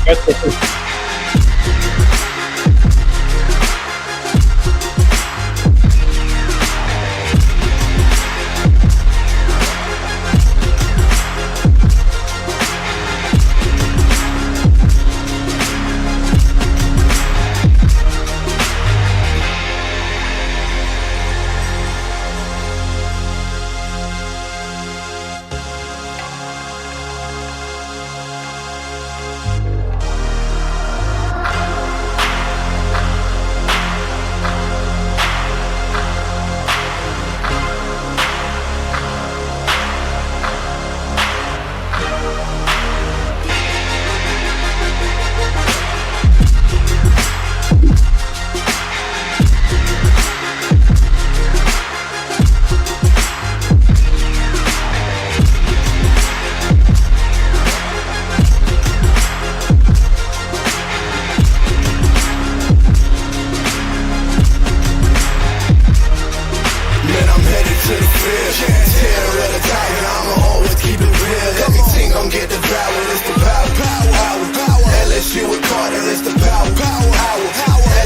Yes, Man, I'm headed to the field. Terror of the tiger, I'ma always keep it real. Everything gon' get devoured, it's the power. LSU with Carter, it's the power.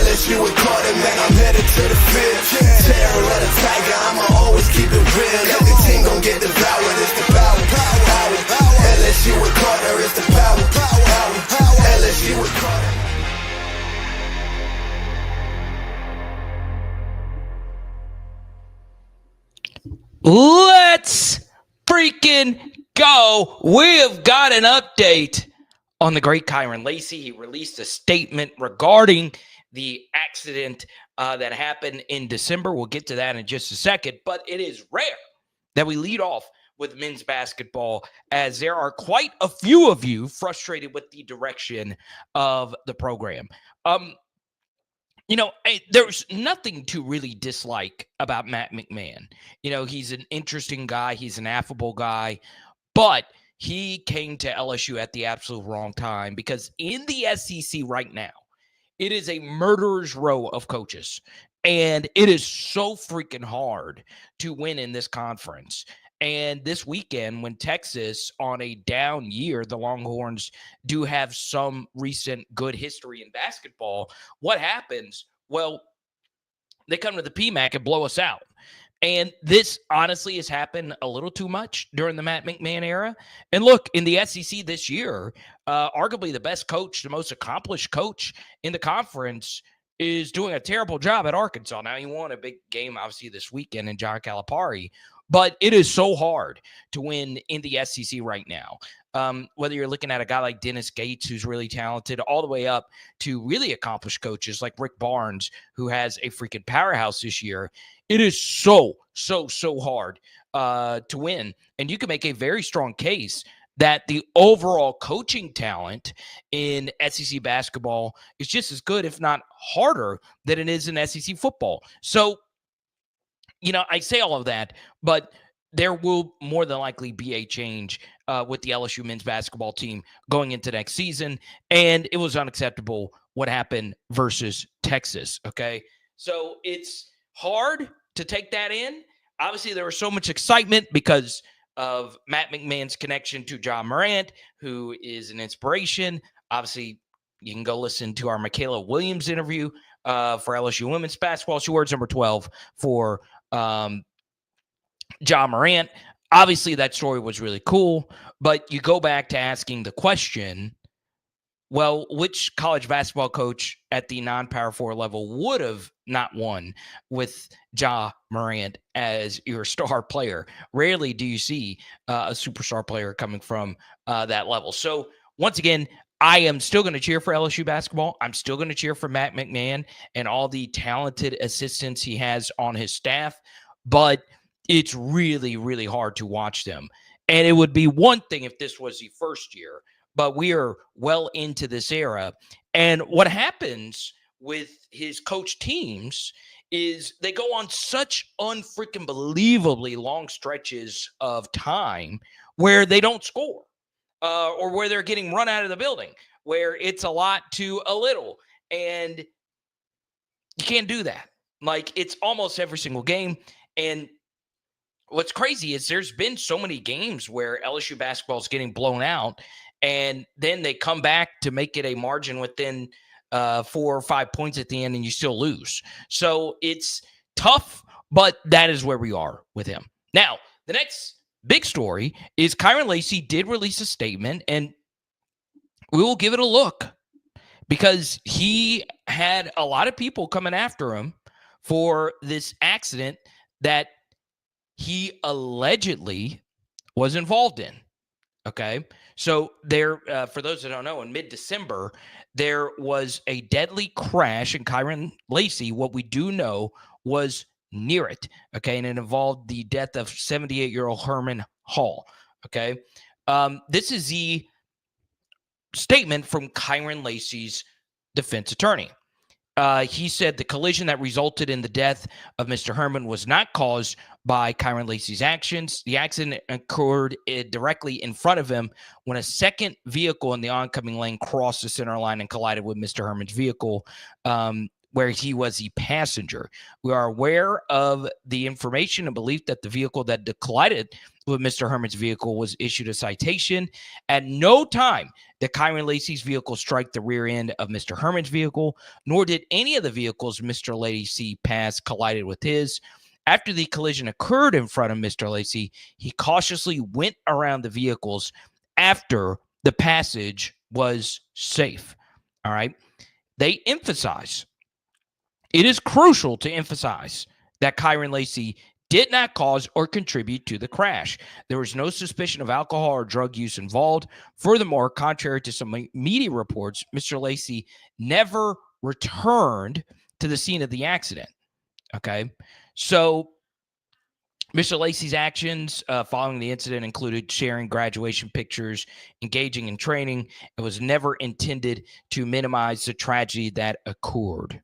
LSU with Carter, man, I'm headed to the field. Terror of the tiger, I'ma always keep it real. Everything gon' get devoured, it's the power. LSU with Carter, it's the power. LSU with Carter. Let's freaking go. We have got an update on the great KYREN LACY. He released a statement regarding the accident that happened in December. We'll get to that in just a second, but it is rare that we lead off with men's basketball, as there are quite a few of you frustrated with the direction of the program. There's nothing to really dislike about Matt McMahon. He's an interesting guy. He's an affable guy, but he came to LSU at the absolute wrong time, because in the SEC right now, it is a murderer's row of coaches, and it is so freaking hard to win in this conference. And this weekend, when Texas, on a down year, the Longhorns do have some recent good history in basketball, what happens? Well, they come to the PMAC and blow us out. And this honestly has happened a little too much during the Matt McMahon era. And look, in the SEC this year, arguably the best coach, the most accomplished coach in the conference, is doing a terrible job at Arkansas. Now, he won a big game, obviously, this weekend in John Calipari, but it is so hard to win in the SEC right now. Whether you're looking at a guy like Dennis Gates, who's really talented, all the way up to really accomplished coaches like Rick Barnes, who has a freaking powerhouse this year, it is so hard to win. And you can make a very strong case that the overall coaching talent in SEC basketball is just as good, if not harder, than it is in SEC football. So, I say all of that, but there will more than likely be a change with the LSU men's basketball team going into next season. And it was unacceptable what happened versus Texas, okay? So it's hard to take that in. Obviously, there was so much excitement because of Matt McMahon's connection to Ja Morant, who is an inspiration. Obviously, you can go listen to our Michaela Williams interview for LSU women's basketball. She wears number 12 for Ja Morant. Obviously, that story was really cool, but you go back to asking the question, well, which college basketball coach at the non-Power 4 level would have not won with Ja Morant as your star player? Rarely do you see a superstar player coming from that level. So once again, I am still going to cheer for LSU basketball. I'm still going to cheer for Matt McMahon and all the talented assistants he has on his staff, but it's really, really hard to watch them. And it would be one thing if this was the first year, but we are well into this era. And what happens with his coach teams is they go on such unfreaking believably long stretches of time where they don't score. Or where they're getting run out of the building, where it's a lot to a little. And you can't do that. Like, it's almost every single game. And what's crazy is there's been so many games where LSU basketball is getting blown out, and then they come back to make it a margin within 4 or 5 points at the end, and you still lose. So it's tough, but that is where we are with him. Now, the next big story is KYREN LACY did release a statement, and we will give it a look because he had a lot of people coming after him for this accident that he allegedly was involved in. Okay. So there, for those that don't know, in mid-December, there was a deadly crash in KYREN LACY. What we do know was near it. Okay. And it involved the death of 78-year-old Herman Hall. Okay. This is the statement from KYREN LACY's defense attorney. He said the collision that resulted in the death of Mr. Herman was not caused by KYREN LACY's actions. The accident occurred directly in front of him when a second vehicle in the oncoming lane crossed the center line and collided with Mr. Herman's vehicle, where he was the passenger. We are aware of the information and belief that the vehicle that collided with Mr. Herman's vehicle was issued a citation. At no time did KYREN LACY's vehicle strike the rear end of Mr. Herman's vehicle, nor did any of the vehicles Mr. LACY passed collided with his. After the collision occurred in front of Mr. LACY, he cautiously went around the vehicles after the passage was safe. All right. They emphasize, it is crucial to emphasize that KYREN LACY did not cause or contribute to the crash. There was no suspicion of alcohol or drug use involved. Furthermore, contrary to some media reports, Mr. LACY never returned to the scene of the accident. Okay. So Mr. LACY's actions following the incident included sharing graduation pictures, engaging in training, and was never intended to minimize the tragedy that occurred.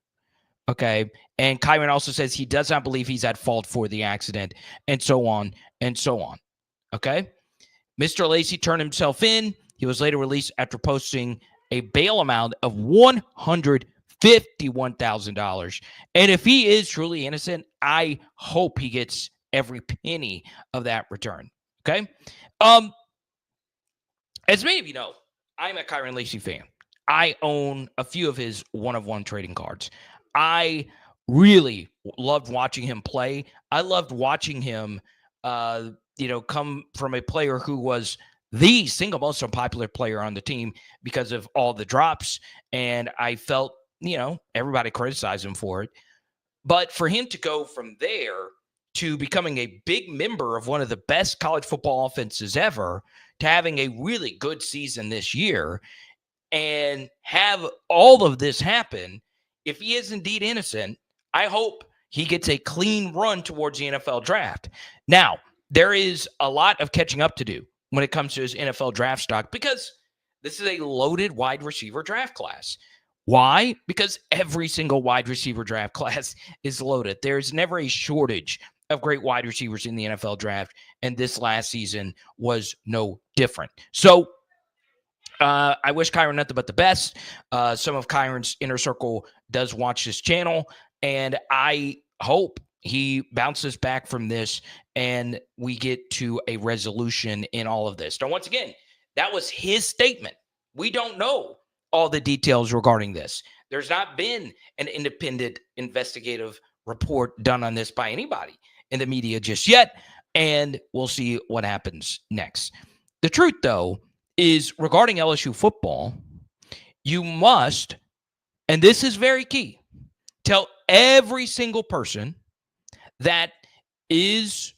Okay. And KYREN also says he does not believe he's at fault for the accident, and so on and so on. Okay. Mr. LACY turned himself in. He was later released after posting a bail amount of $151,000. And if he is truly innocent, I hope he gets every penny of that return. Okay. As many of you know, I'm a KYREN LACY fan. I own a few of his one-of-one trading cards. I really loved watching him play. I loved watching him, come from a player who was the single most unpopular player on the team because of all the drops. And I felt, everybody criticized him for it. But for him to go from there to becoming a big member of one of the best college football offenses ever, to having a really good season this year, and have all of this happen, if he is indeed innocent, I hope he gets a clean run towards the NFL draft. Now, there is a lot of catching up to do when it comes to his NFL draft stock because this is a loaded wide receiver draft class. Why? Because every single wide receiver draft class is loaded. There's never a shortage of great wide receivers in the NFL draft, and this last season was no different. So, I wish KYREN nothing but the best. Some of KYREN's inner circle does watch this channel, and I hope he bounces back from this and we get to a resolution in all of this. Now, once again, that was his statement. We don't know all the details regarding this. There's not been an independent investigative report done on this by anybody in the media just yet, and we'll see what happens next. The truth, though, is regarding LSU football, you must, and this is very key, tell every single person that is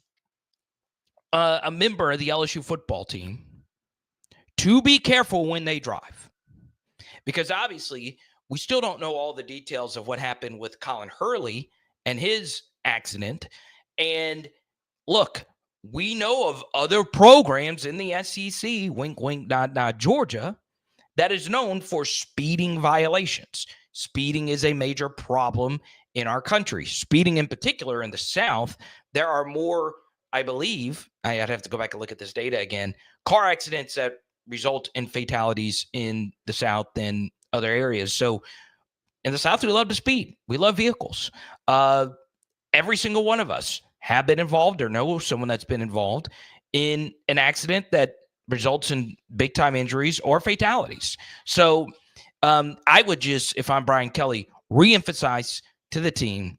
a member of the LSU football team to be careful when they drive. Because obviously, we still don't know all the details of what happened with Colin Hurley and his accident. And look, we know of other programs in the SEC, wink, wink, nod, nod, Georgia, that is known for speeding violations. Speeding is a major problem in our country. Speeding in particular in the South, there are more, I believe, I'd have to go back and look at this data again, car accidents that result in fatalities in the South than other areas. So in the South, we love to speed. We love vehicles. Every single one of us have been involved or know someone that's been involved in an accident that results in big-time injuries or fatalities. So I would just, if I'm Brian Kelly, reemphasize to the team,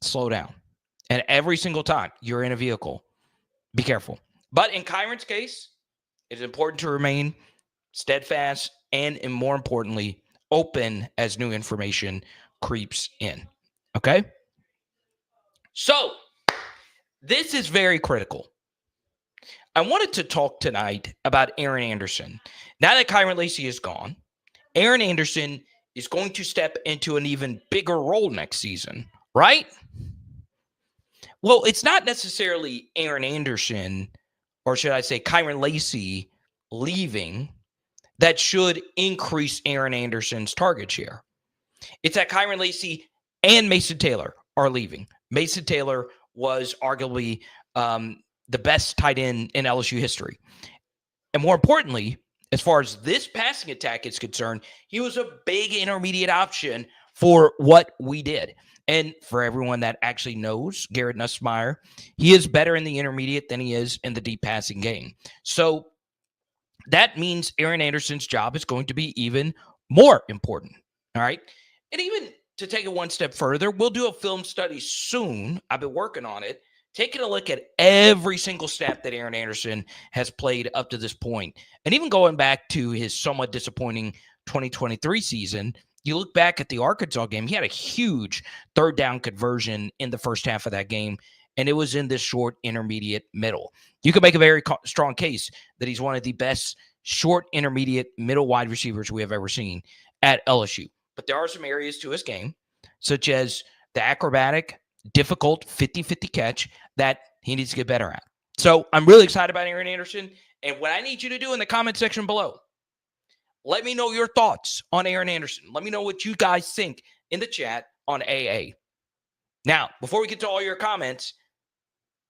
slow down. And every single time you're in a vehicle, be careful. But in KYREN's case, it's important to remain steadfast and more importantly, open as new information creeps in. Okay? So this is very critical. I wanted to talk tonight about Aaron Anderson. Now that KYREN Lacy is gone, Aaron Anderson is going to step into an even bigger role next season, right? Well, it's not necessarily Aaron Anderson, or should I say KYREN Lacy leaving, that should increase Aaron Anderson's target share. It's that KYREN Lacy and Mason Taylor are leaving. Mason Taylor was arguably the best tight end in LSU history. And more importantly, as far as this passing attack is concerned, he was a big intermediate option for what we did. And for everyone that actually knows Garrett Nussmeier, he is better in the intermediate than he is in the deep passing game. So that means Aaron Anderson's job is going to be even more important. All right. And even to take it one step further, we'll do a film study soon. I've been working on it, taking a look at every single snap that Aaron Anderson has played up to this point. And even going back to his somewhat disappointing 2023 season, you look back at the Arkansas game, he had a huge third down conversion in the first half of that game, and it was in this short, intermediate, middle. You could make a very strong case that he's one of the best short, intermediate, middle wide receivers we have ever seen at LSU. But there are some areas to his game, such as the acrobatic, difficult 50-50 catch that he needs to get better at. So I'm really excited about Aaron Anderson. And what I need you to do in the comment section below, let me know your thoughts on Aaron Anderson. Let me know what you guys think in the chat on AA. Now, before we get to all your comments,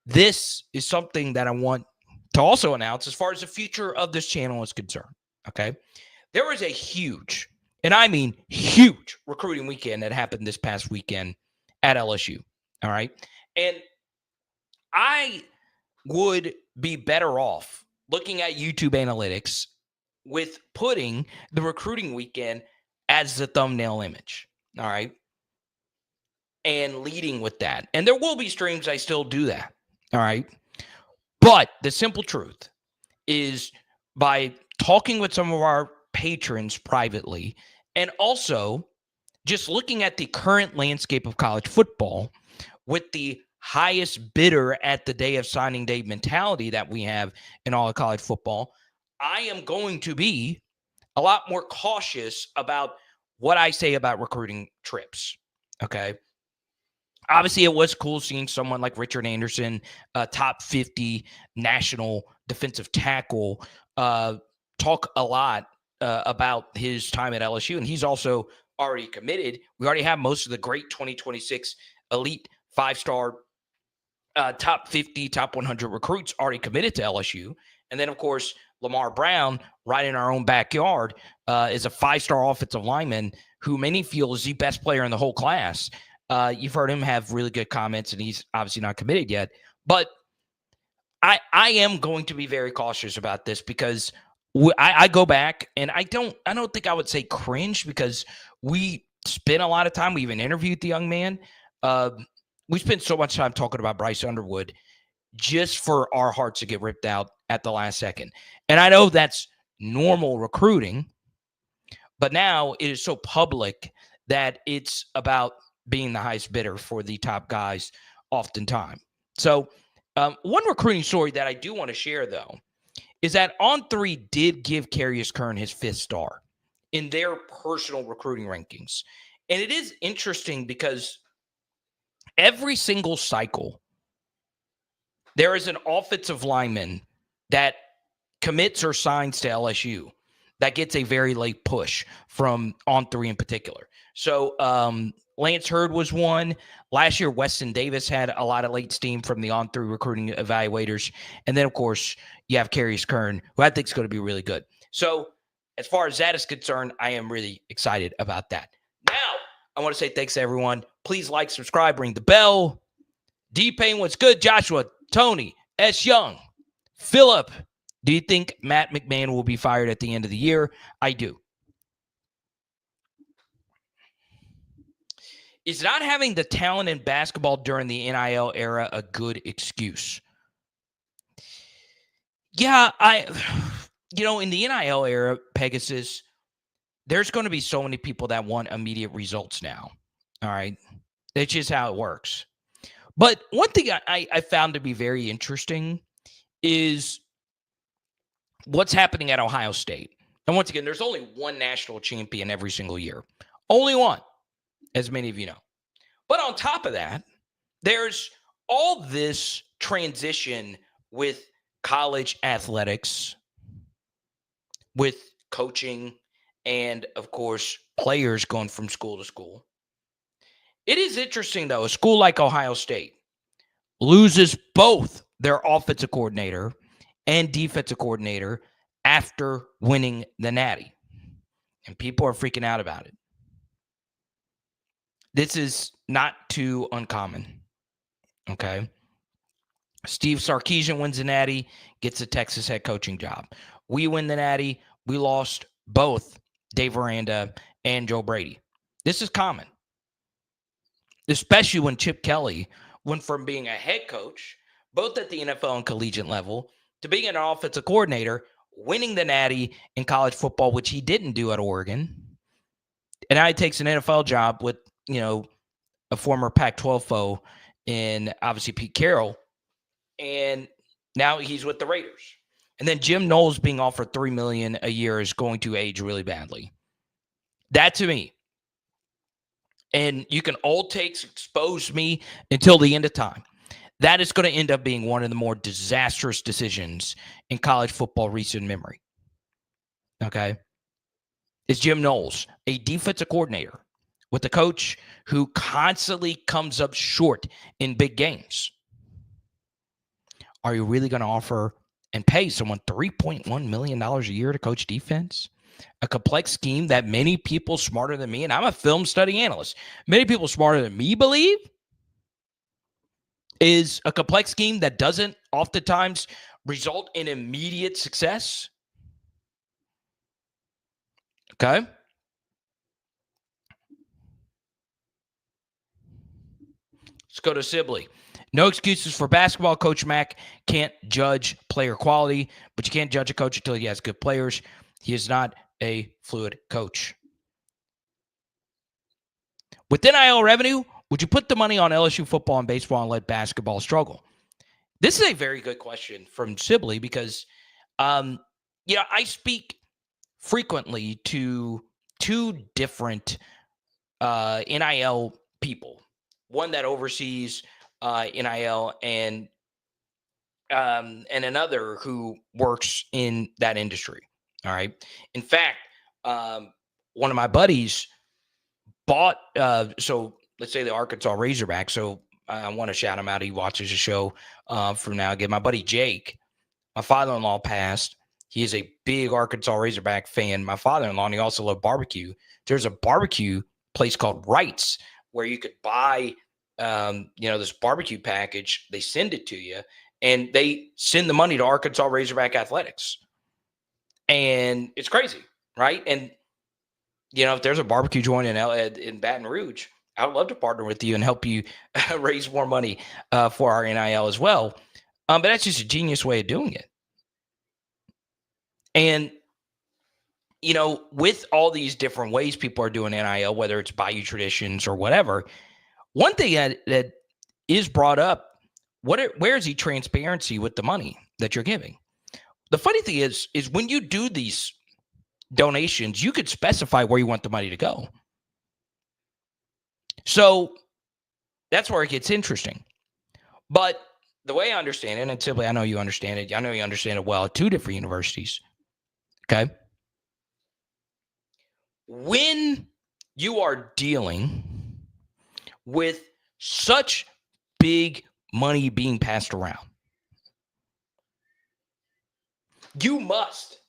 this is something that I want to also announce as far as the future of this channel is concerned, okay? There was a huge, and I mean huge, recruiting weekend that happened this past weekend at LSU, all right? And I would be better off looking at YouTube analytics with putting the recruiting weekend as the thumbnail image, all right? And leading with that. And there will be streams I still do that, all right? But the simple truth is by talking with some of our patrons privately and also just looking at the current landscape of college football with the highest bidder at the day of signing day mentality that we have in all of college football, I am going to be a lot more cautious about what I say about recruiting trips, okay? Obviously, it was cool seeing someone like Richard Anderson, top 50 national defensive tackle, talk a lot about his time at LSU, and he's also already committed. We already have most of the great 2026 elite five-star top 50, top 100 recruits already committed to LSU. And then, of course, Lamar Brown, right in our own backyard, is a five-star offensive lineman who many feel is the best player in the whole class. You've heard him have really good comments, and he's obviously not committed yet. But I am going to be very cautious about this because I go back, and I don't think I would say cringe because we spent a lot of time. We even interviewed the young man. We spent so much time talking about Bryce Underwood just for our hearts to get ripped out at the last second. And I know that's normal recruiting, but now it is so public that it's about being the highest bidder for the top guys oftentimes. So one recruiting story that I do want to share, though, is that On3 did give Carius Kern his 5th star in their personal recruiting rankings. And it is interesting because every single cycle, there is an offensive lineman that commits or signs to LSU that gets a very late push from On3 in particular. So Lance Hurd was one. Last year, Weston Davis had a lot of late steam from the On3 recruiting evaluators. And then, of course, you have Carius Kern, who I think is going to be really good. So as far as that is concerned, I am really excited about that. Now, I want to say thanks to everyone. Please like, subscribe, ring the bell. D-Pain, what's good? Joshua, Tony, S. Young, Philip, do you think Matt McMahon will be fired at the end of the year? I do. Is not having the talent in basketball during the NIL era a good excuse? Yeah, in the NIL era, Pegasus, there's going to be so many people that want immediate results now. All right. It's just how it works. But one thing I found to be very interesting is what's happening at Ohio State. And once again, there's only one national champion every single year. Only one, as many of you know. But on top of that, there's all this transition with college athletics, with coaching, and, of course, players going from school to school. It is interesting, though, a school like Ohio State loses both their offensive coordinator and defensive coordinator after winning the Natty. And people are freaking out about it. This is not too uncommon. Okay. Steve Sarkisian wins the Natty, gets a Texas head coaching job. We win the Natty. We lost both Dave Aranda and Joe Brady. This is common, especially when Chip Kelly went from being a head coach, both at the NFL and collegiate level, to being an offensive coordinator, winning the Natty in college football, which he didn't do at Oregon. And now he takes an NFL job with, a former Pac-12 foe in, obviously, Pete Carroll. And now he's with the Raiders. And then Jim Knowles being offered $3 million a year is going to age really badly. That, to me, and you can all takes expose me until the end of time, that is going to end up being one of the more disastrous decisions in college football recent memory. Okay? Is Jim Knowles, a defensive coordinator with a coach who constantly comes up short in big games. Are you really going to offer and pay someone $3.1 million a year to coach defense? A complex scheme that many people smarter than me, and I'm a film study analyst, many people smarter than me believe is a complex scheme that doesn't oftentimes result in immediate success. Okay? Let's go to Sibley. No excuses for basketball. Coach Mack can't judge player quality, but you can't judge a coach until he has good players. He is not a fluid coach. With NIL revenue, would you put the money on LSU football and baseball and let basketball struggle? This is a very good question from Sibley because, I speak frequently to two different NIL people. One that oversees NIL and another who works in that industry. All right. In fact, one of my buddies bought, so let's say the Arkansas Razorbacks. So I want to shout him out. He watches the show from now. Again, my buddy Jake, my father-in-law passed. He is a big Arkansas Razorback fan. My father-in-law, and he also loved barbecue. There's a barbecue place called Wright's where you could buy, this barbecue package. They send it to you, and they send the money to Arkansas Razorback Athletics. And it's crazy, right? And, if there's a barbecue joint in Baton Rouge, I would love to partner with you and help you raise more money for our NIL as well. But that's just a genius way of doing it. And, with all these different ways people are doing NIL, whether it's Bayou Traditions or whatever, one thing that is brought up, where is the transparency with the money that you're giving? The funny thing is when you do these donations, you could specify where you want the money to go. So that's where it gets interesting. But the way I understand it, and simply I know you understand it. I know you understand it well at two different universities. Okay. When you are dealing with such big money being passed around, you must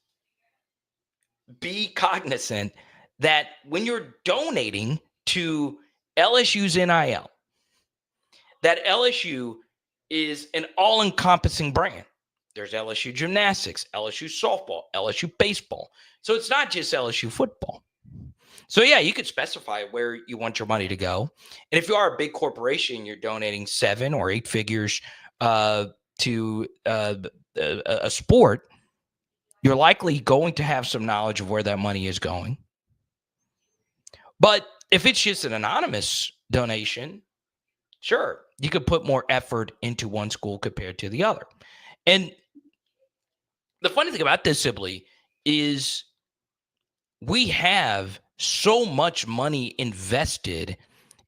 be cognizant that when you're donating to LSU's NIL, that LSU is an all-encompassing brand. There's LSU gymnastics, LSU softball, LSU baseball. So it's not just LSU football. So yeah, you could specify where you want your money to go. And if you are a big corporation, you're donating 7 or 8 figures to a sport, you're likely going to have some knowledge of where that money is going. But if it's just an anonymous donation, sure, you could put more effort into one school compared to the other. And the funny thing about this, Sibley, is we have so much invested invested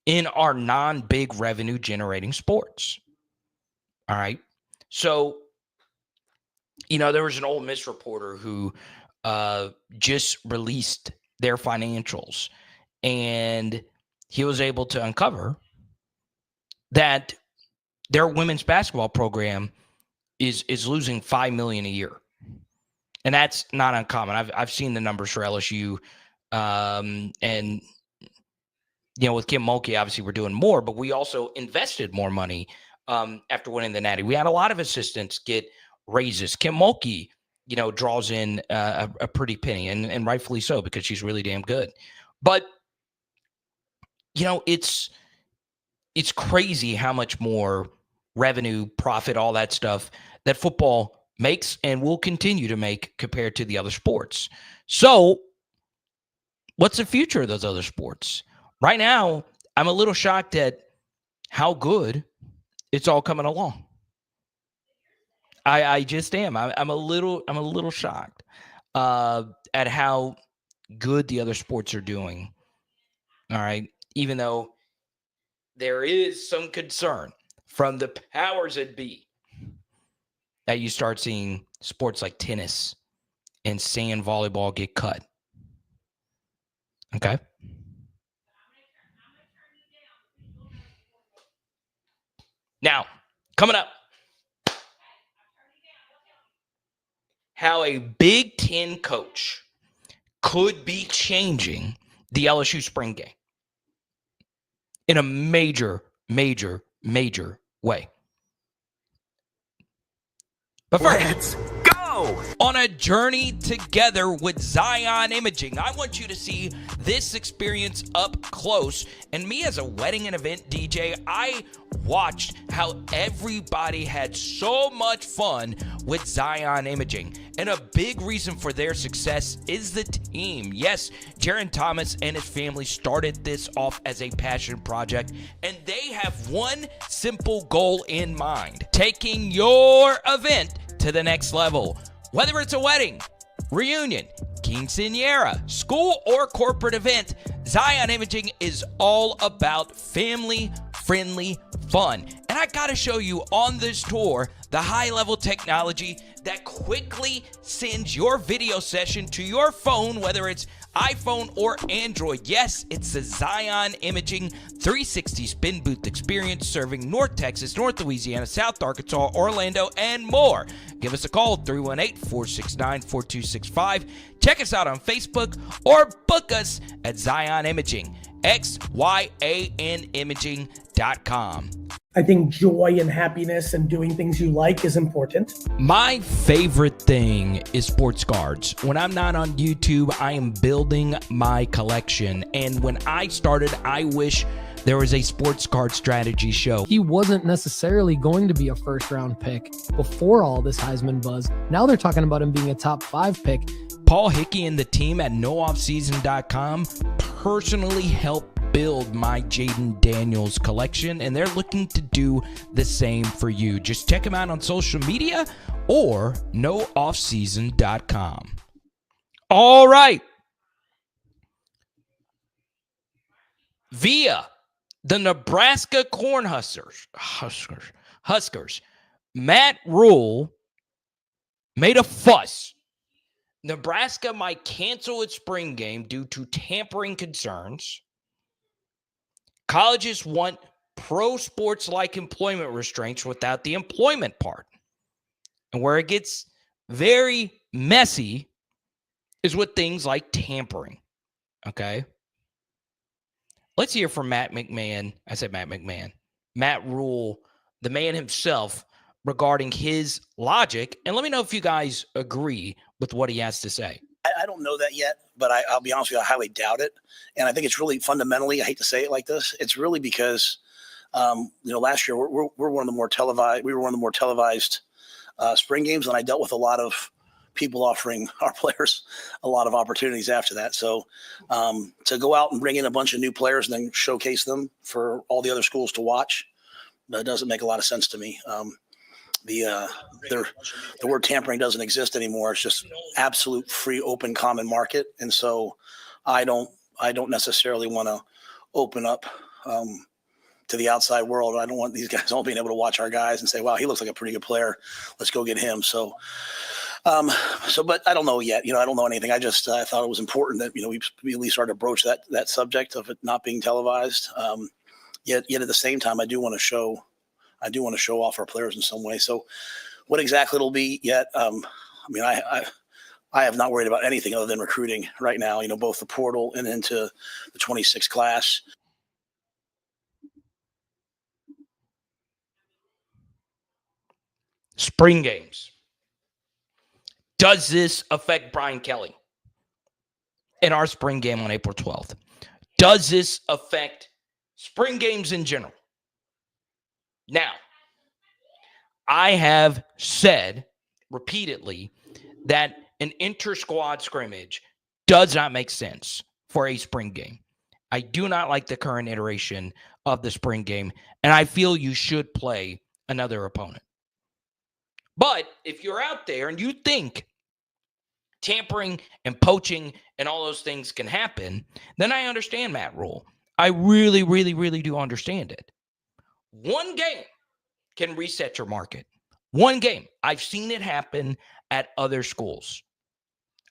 in our non-big revenue generating sports. All right. So, there was an Ole Miss reporter who just released their financials, and he was able to uncover that their women's basketball program is losing $5 million a year. And that's not uncommon. I've seen the numbers for LSU, and with Kim Mulkey, obviously we're doing more, but we also invested more money after winning the Natty. We had a lot of assistants get raises. Kim Mulkey, draws in a pretty penny, and rightfully so, because she's really damn good. But it's crazy how much more revenue, profit, all that stuff that football makes and will continue to make compared to the other sports. So what's the future of those other sports? Right now, I'm a little shocked at how good it's all coming along. I just am. I'm a little shocked at how good the other sports are doing. All right. Even though there is some concern from the powers that be that you start seeing sports like tennis and sand volleyball get cut. Okay. Now, coming up, how a Big Ten coach could be changing the LSU spring game in a major, major, major way. But first, Let's go! On a journey together with Zion Imaging, I want you to see this experience up close. And me as a wedding and event DJ, I watched how everybody had so much fun with Zion Imaging. And a big reason for their success is the team. Yes, Jaron Thomas and his family started this off as a passion project, and they have one simple goal in mind: taking your event to the next level. Whether it's a wedding, reunion, quinceañera, school, or corporate event, Zion Imaging is all about family-friendly fun. And I gotta show you on this tour the high-level technology that quickly sends your video session to your phone, whether it's iPhone or Android. Yes, it's the Zion Imaging 360 spin booth experience, serving North Texas, North Louisiana, South Arkansas, Orlando, and more. Give us a call, 318-469-4265. Check us out on Facebook or book us at Zion Imaging, XYANimaging.com. I think joy and happiness and doing things you like is important. My favorite thing is sports cards. When I'm not on YouTube, I am building my collection. And when I started, I wish there was a sports card strategy show. He wasn't necessarily going to be a first-round pick before all this Heisman buzz. Now they're talking about him being a top 5 pick. Paul Hickey and the team at nooffseason.com personally helped build my Jaden Daniels collection, and they're looking to do the same for you. Just check them out on social media or nooffseason.com. All right. Via the Nebraska Huskers, Matt Rule made a fuss. Nebraska might cancel its spring game due to tampering concerns. Colleges want pro sports like employment restraints without the employment part. And where it gets very messy is with things like tampering. Okay. Let's hear from Matt McMahon. I said Matt McMahon. Matt Rule, the man himself, regarding his logic. And let me know if you guys agree with what he has to say. I don't know that yet, but I'll be honest with you, I highly doubt it. And I think it's really fundamentally, I hate to say it like this, it's really because, last year we're one of the more televised, we were one of the more televised spring games, and I dealt with a lot of people offering our players a lot of opportunities after that. So to go out and bring in a bunch of new players and then showcase them for all the other schools to watch, that doesn't make a lot of sense to me. The word tampering doesn't exist anymore. It's just absolute free, open, common market. And so I don't necessarily want to open up to the outside world. I don't want these guys all being able to watch our guys and say, wow, he looks like a pretty good player. Let's go get him. So, but I don't know yet. I don't know anything. I thought it was important that, we at least started to broach that subject of it not being televised. Yet at the same time, I do want to show off our players in some way. So what exactly it'll be yet? I have not worried about anything other than recruiting right now, both the portal and into the 26 class. Spring games. Does this affect Brian Kelly in our spring game on April 12th? Does this affect spring games in general? Now, I have said repeatedly that an inter-squad scrimmage does not make sense for a spring game. I do not like the current iteration of the spring game, and I feel you should play another opponent. But if you're out there and you think tampering and poaching and all those things can happen, then I understand Matt Rule. I really, really, really do understand it. One game can reset your market. One game. I've seen it happen at other schools.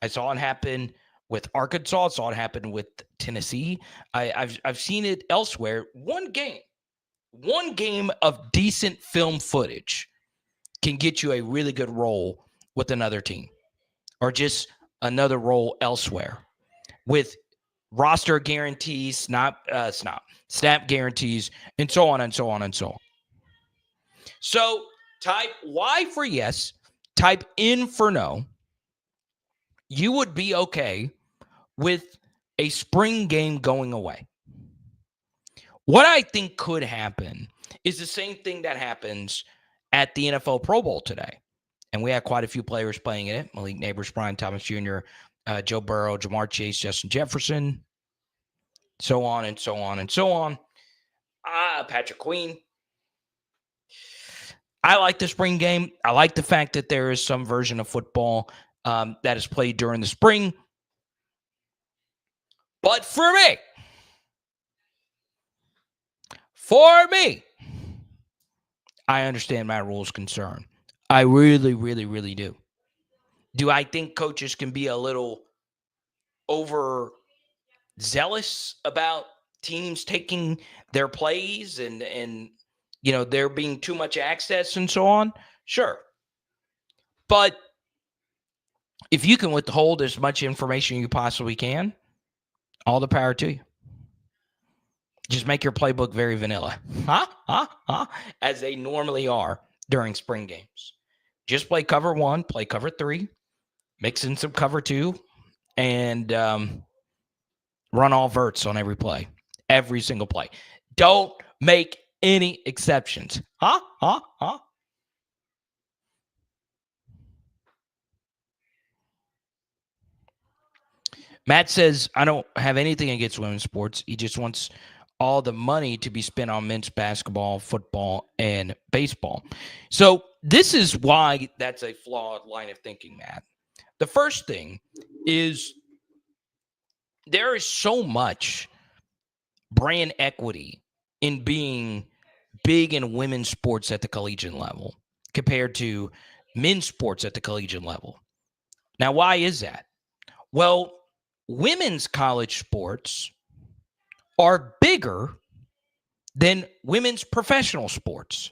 I saw it happen with Arkansas. I saw it happen with Tennessee. I've seen it elsewhere. One game of decent film footage can get you a really good role with another team or just another role elsewhere with roster guarantees, snap guarantees, and so on and so on and so on. So type Y for yes, type N for no. You would be okay with a spring game going away. What I think could happen is the same thing that happens at the NFL Pro Bowl today. And we had quite a few players playing in it. Malik Neighbors, Brian Thomas Jr., Joe Burrow, Jamar Chase, Justin Jefferson, so on and so on and so on. Patrick Queen. I like the spring game. I like the fact that there is some version of football that is played during the spring. But for me, I understand Matt Rule's concern. I really, really, really do. Do I think coaches can be a little overzealous about teams taking their plays and there being too much access and so on? Sure. But if you can withhold as much information you possibly can, all the power to you. Just make your playbook very vanilla, as they normally are during spring games. Just play cover 1, play cover 3, mix in some cover 2, and run all verts on every play, every single play. Don't make any exceptions. Matt says, I don't have anything against women's sports. He just wants all the money to be spent on men's basketball, football, and baseball. So this is why that's a flawed line of thinking, Matt. The first thing is there is so much brand equity in being big in women's sports at the collegiate level compared to men's sports at the collegiate level. Now, why is that? Well, women's college sports are bigger than women's professional sports.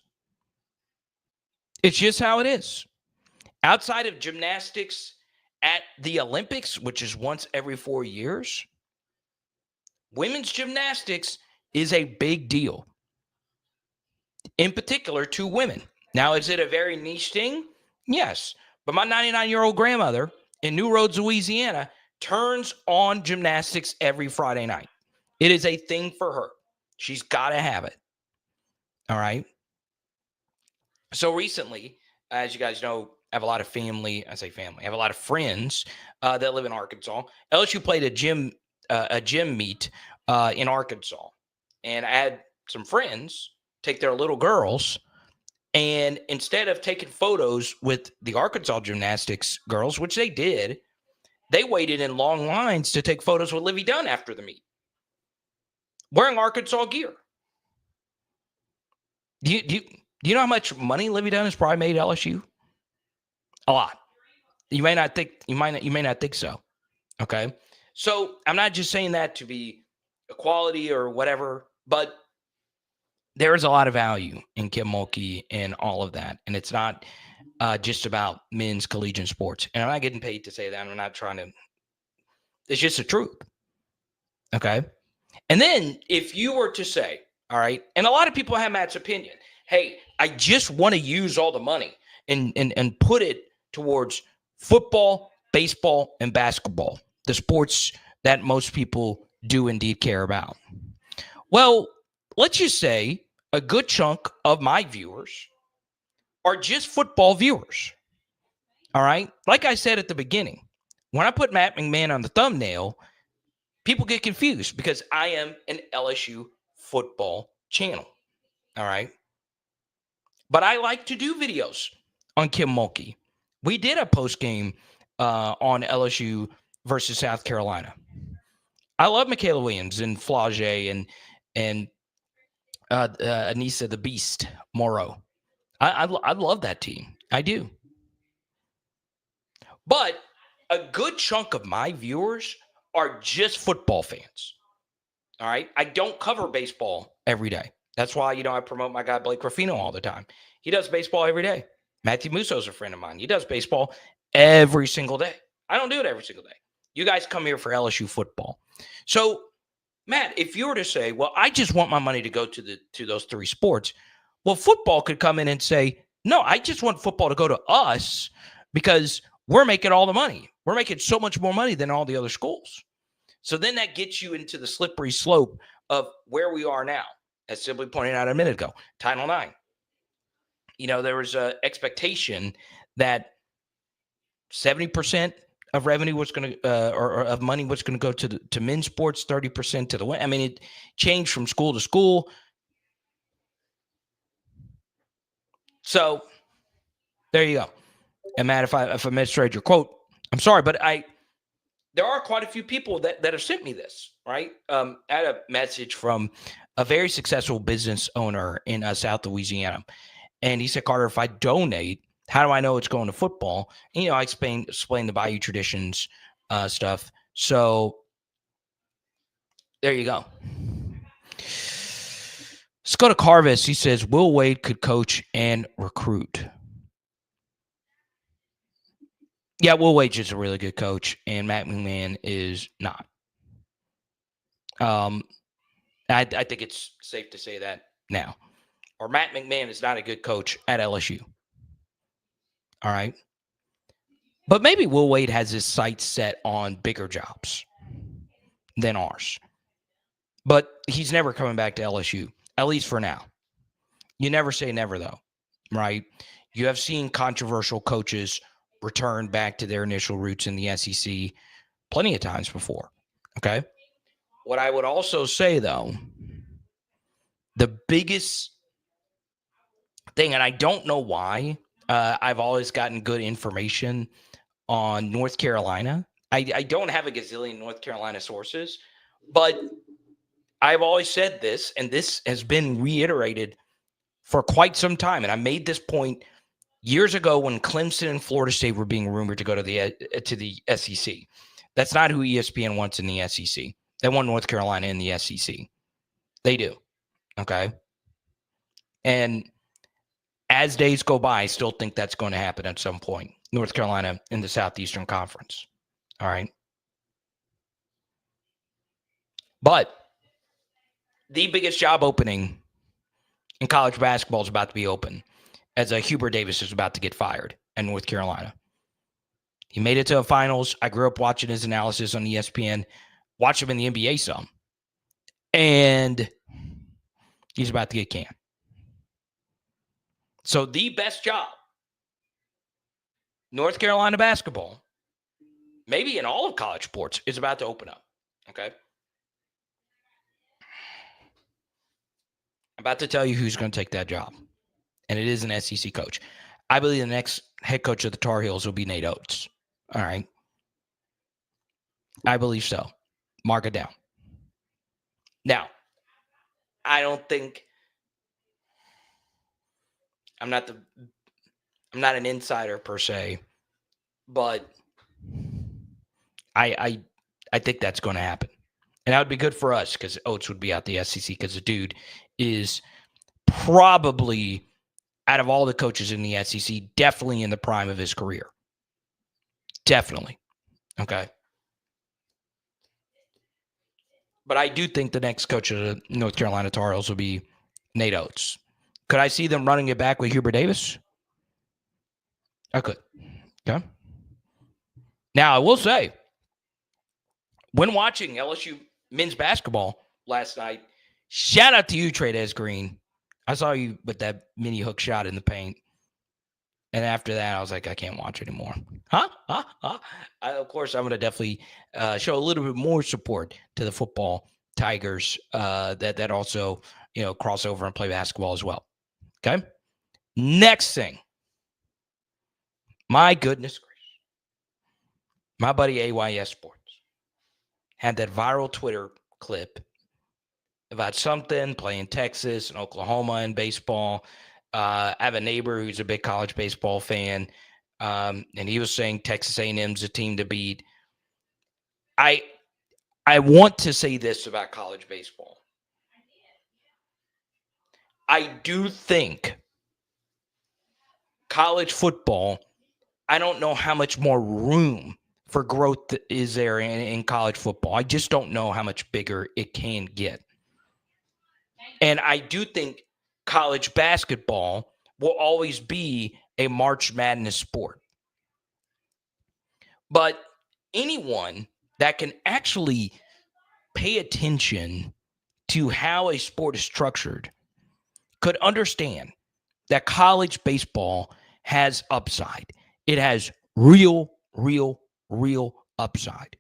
It's just how it is. Outside of gymnastics at the Olympics, which is once every 4 years, women's gymnastics is a big deal. In particular to women. Now, is it a very niche thing? Yes. But my 99-year-old grandmother in New Roads, Louisiana, turns on gymnastics every Friday night. It is a thing for her. She's got to have it. All right. So recently, as you guys know, I have a lot of family. I say family. I have a lot of friends that live in Arkansas. LSU played a gym meet in Arkansas, and I had some friends take their little girls, and instead of taking photos with the Arkansas gymnastics girls, which they did, they waited in long lines to take photos with Livy Dunn after the meet, wearing Arkansas gear. Do you know how much money Livy Dunn has probably made at LSU? A lot. You may not think so. Okay. So I'm not just saying that to be equality or whatever, but there is a lot of value in Kim Mulkey and all of that. And it's not just about men's collegiate sports. And I'm not getting paid to say that. I'm not trying to. It's just the truth. Okay. And then if you were to say, all right, and a lot of people have Matt's opinion. Hey, I just want to use all the money and put it towards football, baseball, and basketball, the sports that most people do indeed care about. Well, let's just say a good chunk of my viewers are just football viewers. All right. Like I said at the beginning, when I put Matt McMahon on the thumbnail, people get confused because I am an LSU football channel. All right. But I like to do videos on Kim Mulkey. We did a post game on LSU versus South Carolina. I love Michaela Williams and Flage and Anissa the Beast Morrow. I love that team. I do. But a good chunk of my viewers are just football fans. All right. I don't cover baseball every day. That's why, I promote my guy Blake Ruffino all the time. He does baseball every day. Matthew Musso's a friend of mine. He does baseball every single day. I don't do it every single day. You guys come here for LSU football. So, Matt, if you were to say, well, I just want my money to go to those three sports, well, football could come in and say, no, I just want football to go to us because we're making all the money. We're making so much more money than all the other schools. So then that gets you into the slippery slope of where we are now, as simply pointed out a minute ago, Title IX. There was an expectation that 70% of revenue was going to, or of money was going to go to men's sports, 30% to the women. I mean, it changed from school to school. So there you go. And Matt, if I misread your quote, I'm sorry, but there are quite a few people that have sent me this, right? I had a message from a very successful business owner in South Louisiana. And he said, Carter, if I donate, how do I know it's going to football? And, I explained the Bayou Traditions stuff. So there you go. Let's go to Carvis. He says, Will Wade could coach and recruit. Yeah, Will Wade's just a really good coach, and Matt McMahon is not. I think it's safe to say that now. Or Matt McMahon is not a good coach at LSU. All right. But maybe Will Wade has his sights set on bigger jobs than ours. But he's never coming back to LSU, at least for now. You never say never, though, right? You have seen controversial coaches return back to their initial roots in the SEC plenty of times before, okay? What I would also say, though, the biggest thing, and I don't know why, I've always gotten good information on North Carolina. I don't have a gazillion North Carolina sources, but I've always said this, and this has been reiterated for quite some time. And I made this point years ago when Clemson and Florida State were being rumored to go to the SEC. That's not who ESPN wants in the SEC. They want North Carolina in the SEC. They do. Okay. And as days go by, I still think that's going to happen at some point. North Carolina in the Southeastern Conference. All right. But the biggest job opening in college basketball is about to be open. as Hubert Davis is about to get fired at North Carolina. He made it to the finals. I grew up watching his analysis on ESPN, watched him in the NBA some. And he's about to get canned. So the best job, North Carolina basketball, maybe in all of college sports, is about to open up. Okay? I'm about to tell you who's going to take that job. And it is an SEC coach. I believe the next head coach of the Tar Heels will be Nate Oates. All right? I believe so. Mark it down. Now, I don't think I'm not an insider per se, but I think that's going to happen. And that would be good for us because Oates would be out the SEC because the dude is probably, out of all the coaches in the SEC, definitely in the prime of his career. Definitely. Okay. But I do think the next coach of the North Carolina Tar Heels will be Nate Oates. Could I see them running it back with Hubert Davis? I could. Okay. Now, I will say, when watching LSU men's basketball last night, shout out to you, Trades Green. I saw you with that mini hook shot in the paint. And after that, I was like, I can't watch anymore. Of course, I'm going to definitely show a little bit more support to the football Tigers that also, cross over and play basketball as well. Okay? Next thing. My goodness gracious. My buddy AYS Sports had that viral Twitter clip about something playing Texas and Oklahoma in baseball. I have a neighbor who's a big college baseball fan, and he was saying Texas A&M's a team to beat. I want to say this about college baseball. I do think college football, I don't know how much more room for growth is there in college football. I just don't know how much bigger it can get. And I do think college basketball will always be a March Madness sport. But anyone that can actually pay attention to how a sport is structured could understand that college baseball has upside. It has real upside.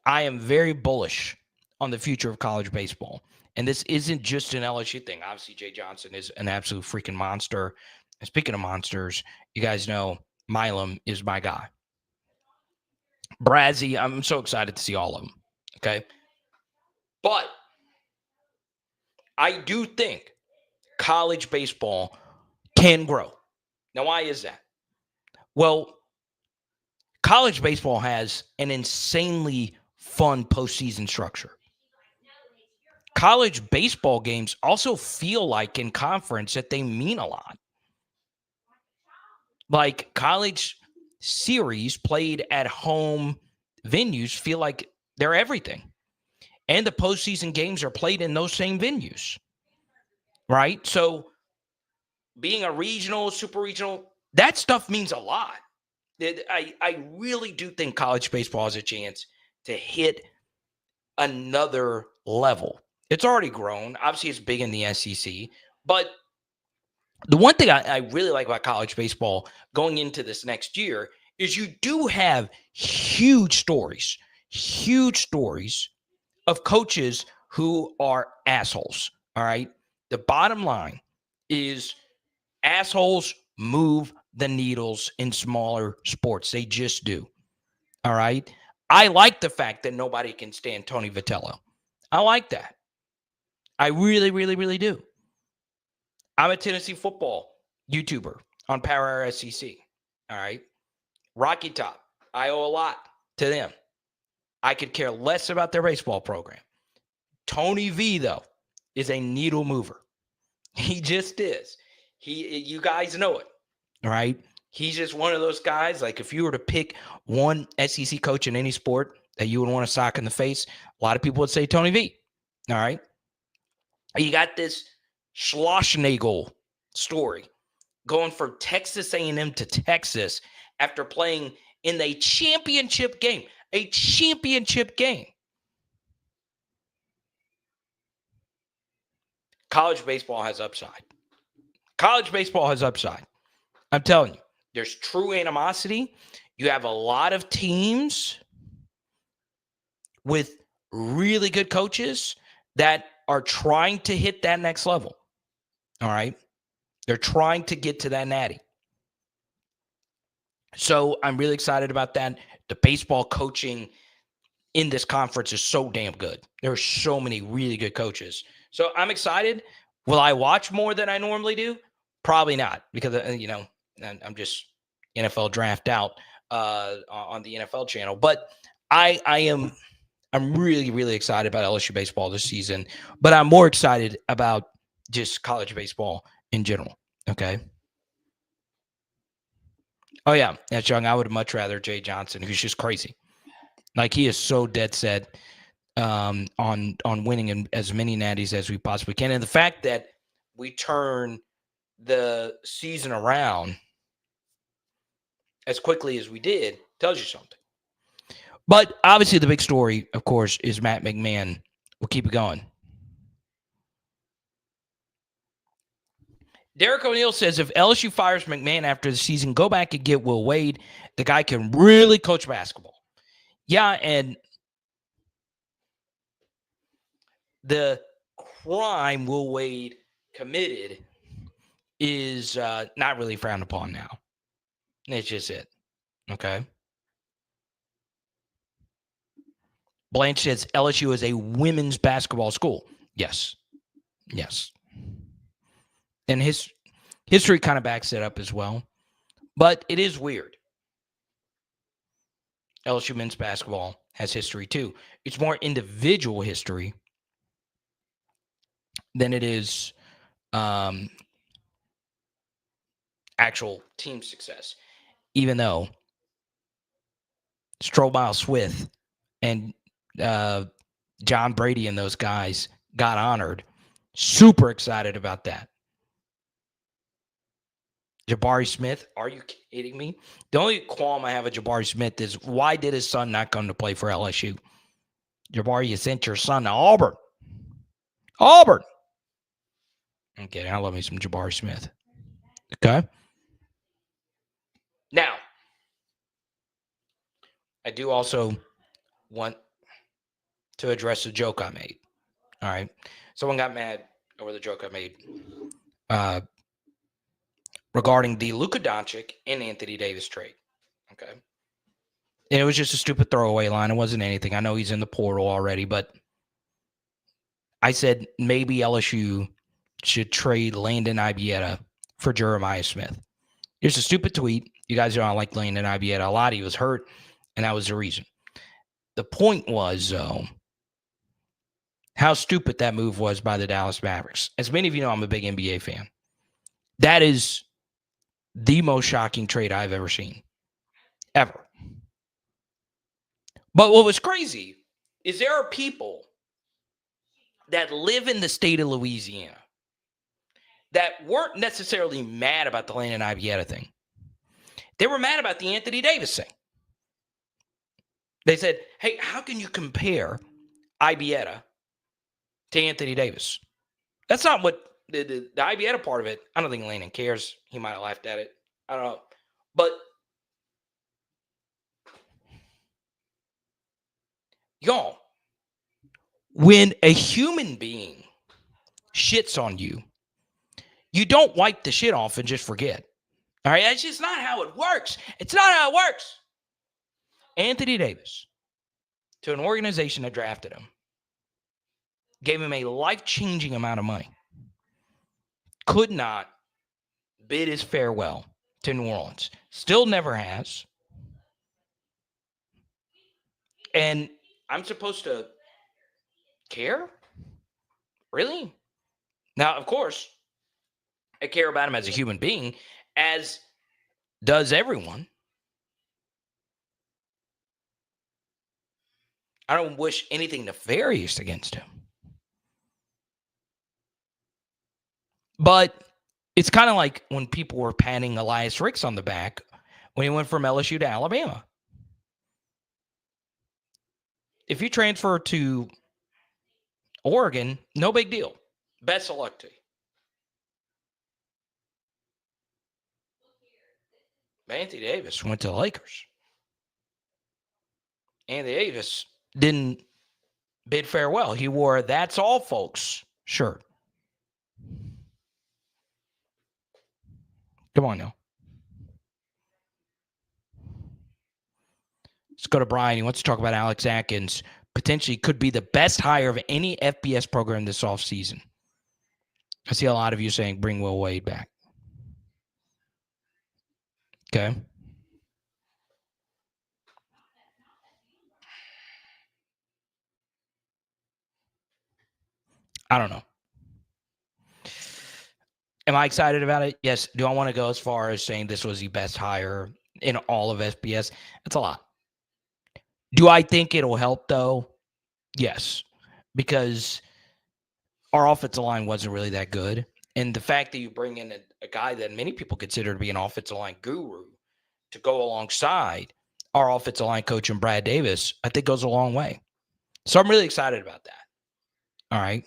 I am very bullish on the future of college baseball. And this isn't just an LSU thing. Obviously, Jay Johnson is an absolute freaking monster. And speaking of monsters, you guys know Milam is my guy. Brazzy, I'm so excited to see all of them. Okay? But I do think college baseball can grow. Now, why is that? Well, college baseball has an insanely fun postseason structure. College baseball games also feel like in conference that they mean a lot. Like college series played at home venues feel like they're everything. And the postseason games are played in those same venues. Right? So being a regional, super regional, that stuff means a lot. I really do think college baseball has a chance to hit another level. It's already grown. Obviously, it's big in the SEC. But the one thing I really like about college baseball going into this next year is you do have huge stories of coaches who are assholes. All right? The bottom line is assholes move the needles in smaller sports. They just do. All right? I like the fact that nobody can stand Tony Vitello. I like that. I really do. I'm a Tennessee football YouTuber on Power Hour SEC. All right? Rocky Top. I owe a lot to them. I could care less about their baseball program. Tony V, though, is a needle mover. He just is. You guys know it. All right? He's just one of those guys, like if you were to pick one SEC coach in any sport that you would want to sock in the face, a lot of people would say Tony V. All right? You got this Schlossnagel story, going from Texas A&M to Texas after playing in a championship game. A championship game. College baseball has upside. College baseball has upside. I'm telling you, there's true animosity. You have a lot of teams with really good coaches that are trying to hit that next level. All right. They're trying to get to that natty. So I'm really excited about that. The baseball coaching in this conference is so damn good. There are so many really good coaches. So I'm excited. Will I watch more than I normally do? Probably not, because, I'm just NFL draft out on the NFL channel. But I'm really, really excited about LSU baseball this season. But I'm more excited about just college baseball in general. Okay. Oh, yeah. That's young. I would much rather Jay Johnson, who's just crazy. Like, he is so dead set on winning in as many natties as we possibly can. And the fact that we turn the season around as quickly as we did tells you something. But obviously the big story, of course, is Matt McMahon. We'll keep it going. Derek O'Neill says if LSU fires McMahon after the season, go back and get Will Wade. The guy can really coach basketball. Yeah, and the crime Will Wade committed is not really frowned upon now. That's just it. Okay. Blanche says LSU is a women's basketball school. Yes. Yes. And his history kind of backs it up as well. But it is weird. LSU men's basketball has history too. It's more individual history than it is actual team success. Even though Strobile Swith and John Brady and those guys got honored. Super excited about that. Jabari Smith, are you kidding me? The only qualm I have with Jabari Smith is why did his son not come to play for LSU? Jabari, you sent your son to Auburn. Auburn. Okay, I love me some Jabari Smith. Okay. Now, I do also want to address the joke I made. All right. Someone got mad over the joke I made regarding the Luka Doncic and Anthony Davis trade. Okay. And it was just a stupid throwaway line. It wasn't anything. I know he's in the portal already, but I said maybe LSU should trade Landon Ibieta for Jeremiah Smith. Here's a stupid tweet. You guys know I like Landon Ibieta a lot. He was hurt, and that was the reason. The point was, though, how stupid that move was by the Dallas Mavericks. As many of you know, I'm a big NBA fan. That is the most shocking trade I've ever seen. Ever. But what was crazy is there are people that live in the state of Louisiana that weren't necessarily mad about the Landon Ibieta thing. They were mad about the Anthony Davis thing. They said, hey, how can you compare Ibieta to Anthony Davis? That's not what the Ibieta part of it. I don't think Landon cares. He might have laughed at it. I don't know. But y'all, when a human being shits on you, you don't wipe the shit off and just forget. All right? That's just not how it works. It's not how it works. Anthony Davis, to an organization that drafted him, gave him a life-changing amount of money, could not bid his farewell to New Orleans. Still never has. And I'm supposed to care? Really? Now, of course, I care about him as a human being, as does everyone. I don't wish anything nefarious against him. But it's kind of like when people were patting Elias Ricks on the back when he went from LSU to Alabama. If you transfer to Oregon, no big deal. Best of luck to you. Anthony Davis went to the Lakers. Anthony Davis didn't bid farewell. He wore a "That's All, Folks" shirt. Come on now. Let's go to Brian. He wants to talk about Alex Atkins. Potentially could be the best hire of any FBS program this offseason. I see a lot of you saying bring Will Wade back. Okay. I don't know. Am I excited about it? Yes. Do I want to go as far as saying this was the best hire in all of FBS? That's a lot. Do I think it'll help, though? Yes. Because our offensive line wasn't really that good. And the fact that you bring in a guy that many people consider to be an offensive line guru to go alongside our offensive line coach and Brad Davis, I think goes a long way. So I'm really excited about that. All right.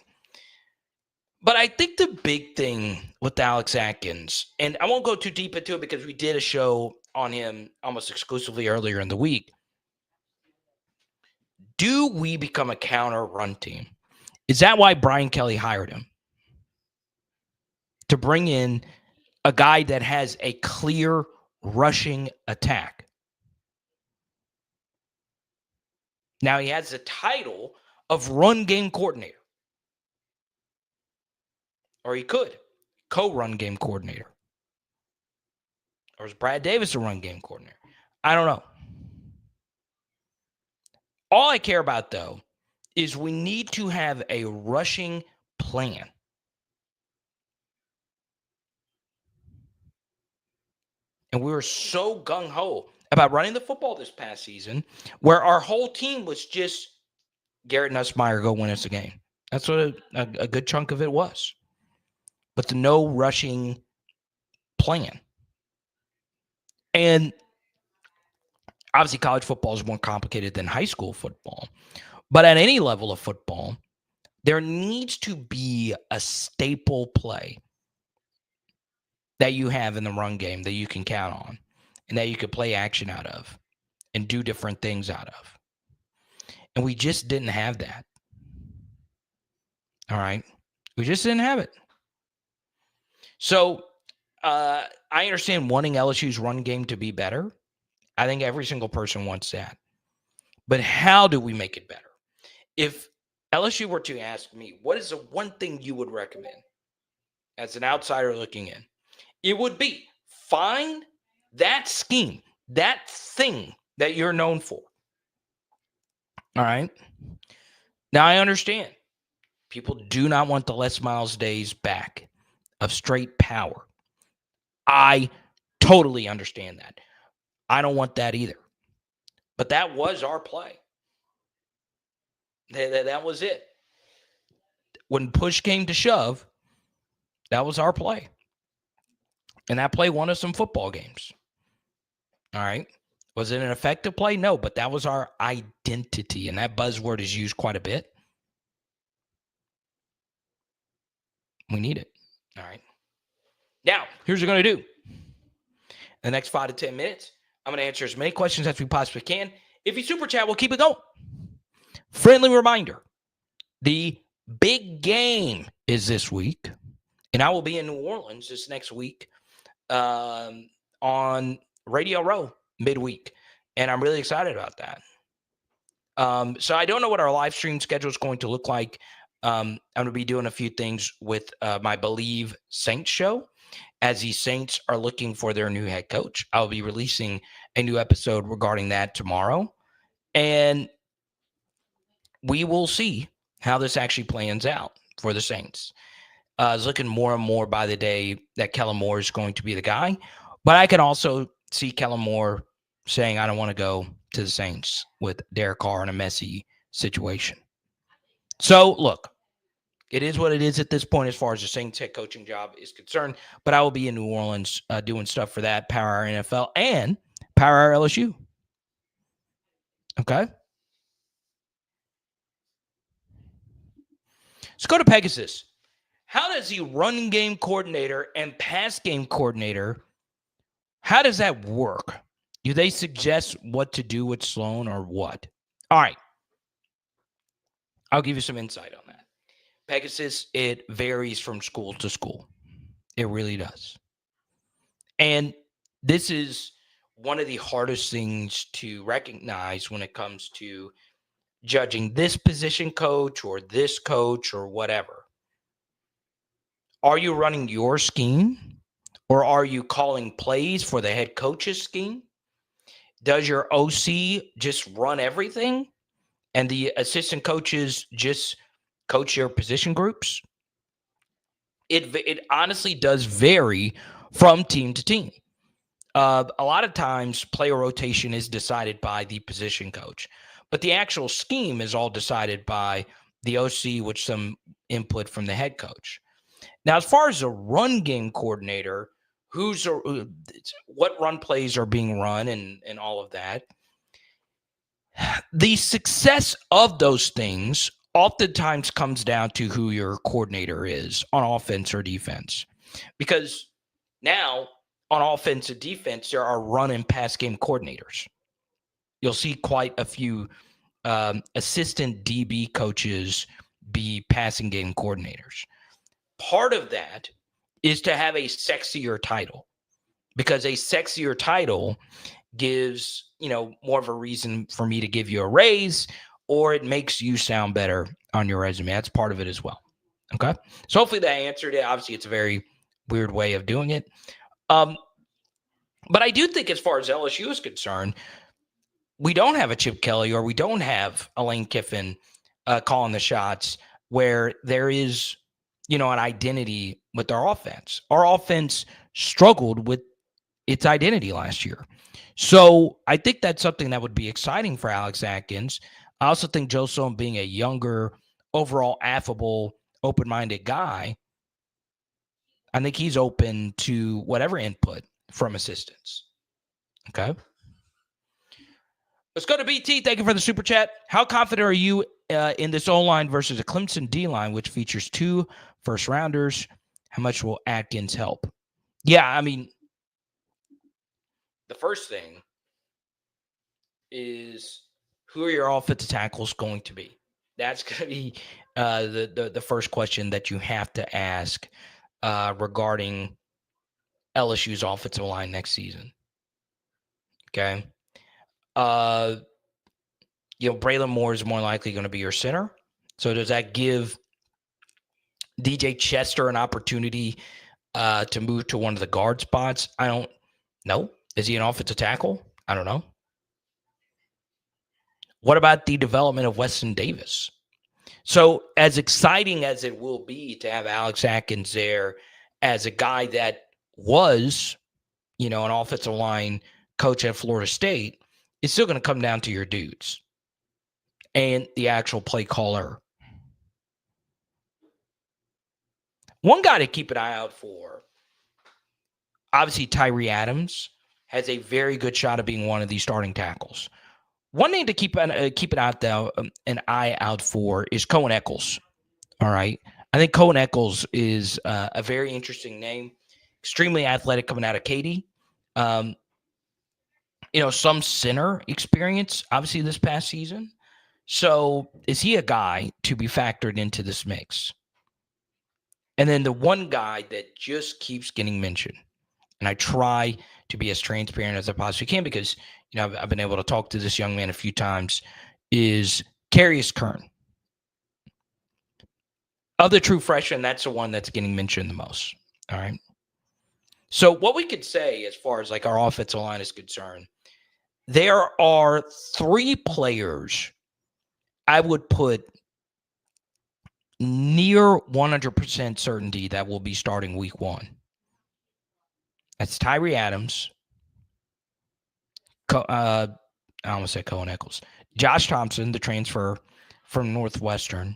But I think the big thing with Alex Atkins, and I won't go too deep into it because we did a show on him almost exclusively earlier in the week. Do we become a counter run team? Is that why Brian Kelly hired him? To bring in a guy that has a clear rushing attack. Now he has the title of run game coordinator. Or he could. Co-run game coordinator. Or is Brad Davis a run game coordinator? I don't know. All I care about, though, is we need to have a rushing plan. And we were so gung-ho about running the football this past season where our whole team was just Garrett Nussmeier, go win us a game. That's what a good chunk of it was. But the no rushing plan. And obviously college football is more complicated than high school football. But at any level of football, there needs to be a staple play that you have in the run game that you can count on and that you could play action out of and do different things out of. And we just didn't have that. All right. We just didn't have it. So I understand wanting LSU's run game to be better. I think every single person wants that. But how do we make it better? If LSU were to ask me, what is the one thing you would recommend as an outsider looking in? It would be find that scheme, that thing that you're known for. All right. Now I understand people do not want the Les Miles days back of straight power. I totally understand that. I don't want that either. But that was our play. That was it. When push came to shove, that was our play. And that play won us some football games. All right. Was it an effective play? No, but that was our identity. And that buzzword is used quite a bit. We need it. All right. Now, here's what we're going to do. In the next 5 to 10 minutes, I'm going to answer as many questions as we possibly can. If you super chat, we'll keep it going. Friendly reminder, the big game is this week, and I will be in New Orleans this next week on Radio Row midweek, and I'm really excited about that. So I don't know what our live stream schedule is going to look like. I'm going to be doing a few things with my Believe Saints show. As the Saints are looking for their new head coach, I'll be releasing a new episode regarding that tomorrow. And we will see how this actually plans out for the Saints. It's looking more and more by the day that Kellen Moore is going to be the guy. But I can also see Kellen Moore saying, I don't want to go to the Saints with Derek Carr in a messy situation. So, look, It is what it is at this point as far as the Saints head coaching job is concerned. But I will be in New Orleans doing stuff for that, Power Hour NFL and Power Hour LSU. Okay? Let's go to Pegasus. How does the run game coordinator and pass game coordinator, how does that work? Do they suggest what to do with Sloan or what? All right. I'll give you some insight on that. Pegasus, it varies from school to school. It really does. And this is one of the hardest things to recognize when it comes to judging this position coach or this coach or whatever. Are you running your scheme or are you calling plays for the head coach's scheme? Does your OC just run everything and the assistant coaches just coach your position groups? It honestly does vary from team to team. A lot of times player rotation is decided by the position coach, but the actual scheme is all decided by the OC with some input from the head coach. Now, as far as a run game coordinator, what run plays are being run and all of that, the success of those things oftentimes comes down to who your coordinator is on offense or defense. Because now on offense and defense, there are run and pass game coordinators. You'll see quite a few assistant DB coaches be passing game coordinators. Part of that is to have a sexier title, because a sexier title gives, more of a reason for me to give you a raise, or it makes you sound better on your resume. That's part of it as well. Okay. So hopefully that answered it. Obviously it's a very weird way of doing it. But I do think as far as LSU is concerned, we don't have a Chip Kelly or we don't have a Lane Kiffin calling the shots where there is, an identity with our offense. Our offense struggled with its identity last year. So I think that's something that would be exciting for Alex Atkins. I also think Joe Sloan, being a younger, overall affable, open-minded guy, I think he's open to whatever input from assistants. Okay. Let's go to BT. Thank you for the super chat. How confident are you in this O-line versus a Clemson D-line, which features 2 first-rounders? How much will Atkins help? Yeah, I mean, the first thing is, who are your offensive tackles going to be? That's going to be the first question that you have to ask regarding LSU's offensive line next season. Okay. Braylon Moore is more likely going to be your center. So does that give DJ Chester an opportunity to move to one of the guard spots? I don't know. Is he an offensive tackle? I don't know. What about the development of Weston Davis? So as exciting as it will be to have Alex Atkins there as a guy that was, an offensive line coach at Florida State, it's still going to come down to your dudes and the actual play caller. One guy to keep an eye out for, obviously Tyree Adams has a very good shot of being one of these starting tackles. One thing to keep an eye out for is Cohen Eccles. All right. I think Cohen Eccles is a very interesting name, extremely athletic coming out of Katy. Some center experience, obviously, this past season. So is he a guy to be factored into this mix? And then the one guy that just keeps getting mentioned, and I try to be as transparent as I possibly can because, I've been able to talk to this young man a few times, is Carius Kern. Of the true freshmen, that's the one that's getting mentioned the most. All right. So what we could say as far as like our offensive line is concerned, there are 3 players I would put near 100% certainty that will be starting week 1. That's Tyree Adams. I almost said Cohen Eccles. Josh Thompson, the transfer from Northwestern.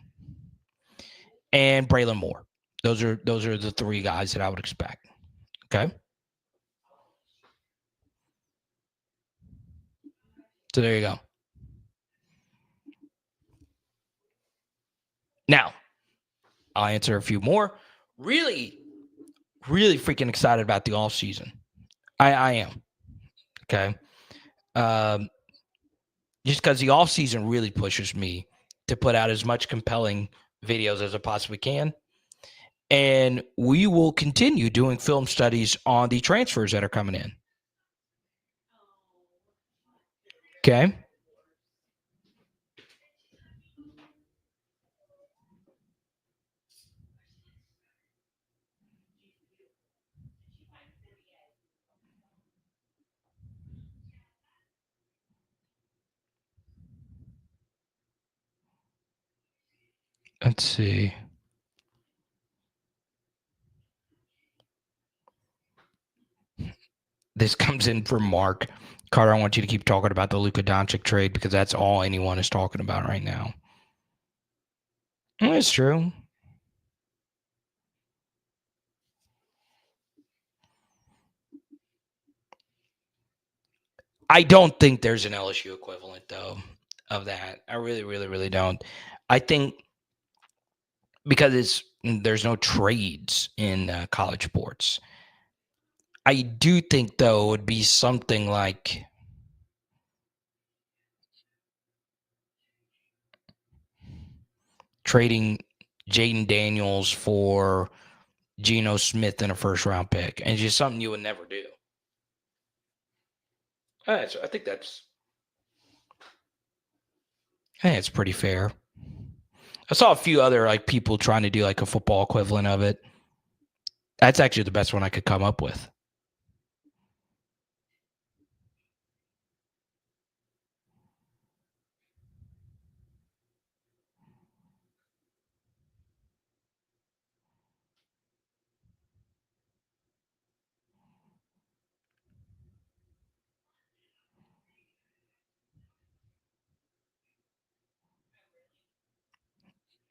and Braylon Moore. Those are the three guys that I would expect. Okay. So there you go. Now, I'll answer a few more. Really, really freaking excited about the offseason. I am. Okay. Just because the offseason really pushes me to put out as much compelling videos as I possibly can. And we will continue doing film studies on the transfers that are coming in. Okay. Let's see. This comes in from Mark. Carter, I want you to keep talking about the Luka Doncic trade because that's all anyone is talking about right now. That's true. I don't think there's an LSU equivalent, though, of that. I really, really, really don't. I think because there's no trades in college sports. I do think, though, it would be something like trading Jaden Daniels for Geno Smith in a first-round pick. And it's just something you would never do. I think that's pretty fair. I saw a few other people trying to do a football equivalent of it. That's actually the best one I could come up with.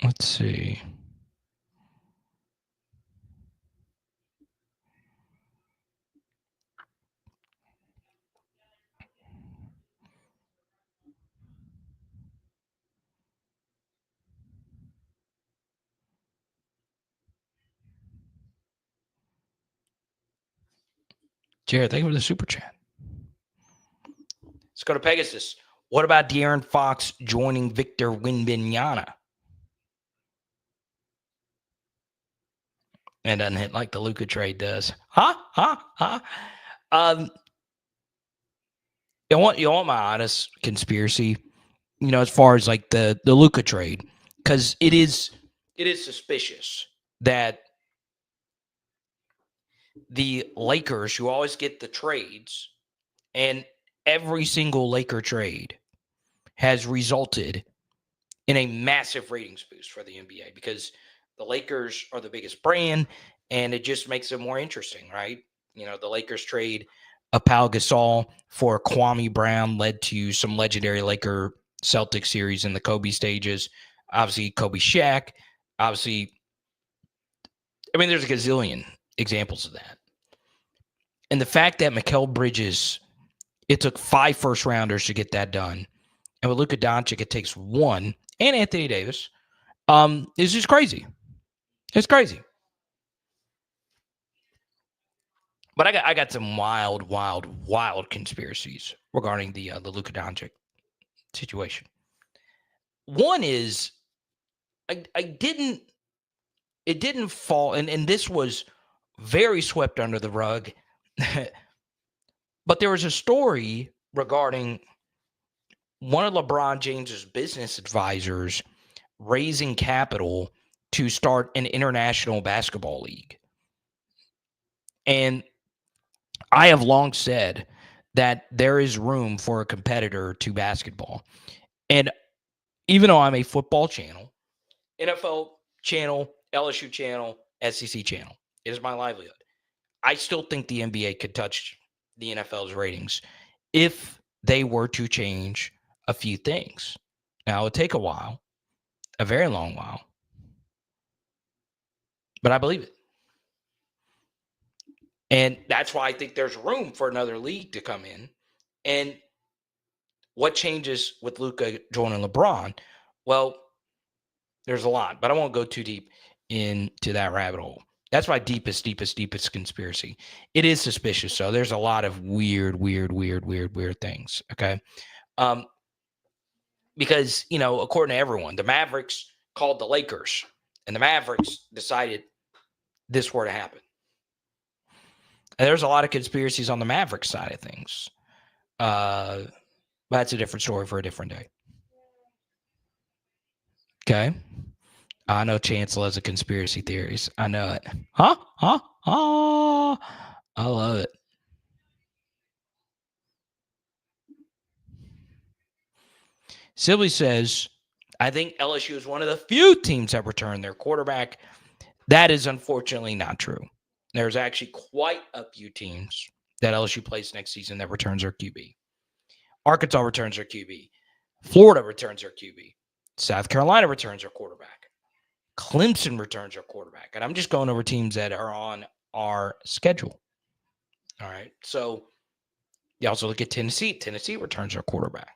Let's see. Jared, thank you for the super chat. Let's go to Pegasus. What about De'Aaron Fox joining Victor Wembanyama? It doesn't hit like the Luka trade does. You want my honest conspiracy? As far as the Luka trade, because it is suspicious that the Lakers, who always get the trades, and every single Laker trade has resulted in a massive ratings boost for the NBA because the Lakers are the biggest brand, and it just makes it more interesting, right? The Lakers trade a Pau Gasol for Kwame Brown led to some legendary Laker Celtics series in the Kobe stages. Obviously, Kobe Shaq. Obviously, there's a gazillion examples of that. And the fact that Mikal Bridges, it took 5 first-rounders to get that done. And with Luka Doncic, it takes 1, and Anthony Davis, is just crazy. It's crazy. But I got some wild conspiracies regarding the Luka Doncic situation. One is it didn't fall, and this was very swept under the rug. But there was a story regarding one of LeBron James's business advisors raising capital to start an international basketball league. And I have long said that there is room for a competitor to basketball. And even though I'm a football channel, NFL channel, LSU channel, SEC channel, it is my livelihood. I still think the NBA could touch the NFL's ratings if they were to change a few things. Now, it would take a while, a very long while. but I believe it. And that's why I think there's room for another league to come in. And what changes with Luka joining LeBron? Well, there's a lot, but I won't go too deep into that rabbit hole. That's my deepest conspiracy. It is suspicious. So there's a lot of weird things. Okay. Because, according to everyone, the Mavericks called the Lakers and the Mavericks decided this were to happen. And there's a lot of conspiracies on the Mavericks side of things. But that's a different story for a different day. Okay. I know Chancellor has a conspiracy theories. I know it. Huh? I love it. Sibley says, I think LSU is one of the few teams that return their quarterback. That is unfortunately not true. There's actually quite a few teams that LSU plays next season that returns their QB. Arkansas returns their QB. Florida returns their QB. South Carolina returns their quarterback. Clemson returns their quarterback. And I'm just going over teams that are on our schedule. All right. So you also look at Tennessee. Tennessee returns their quarterback.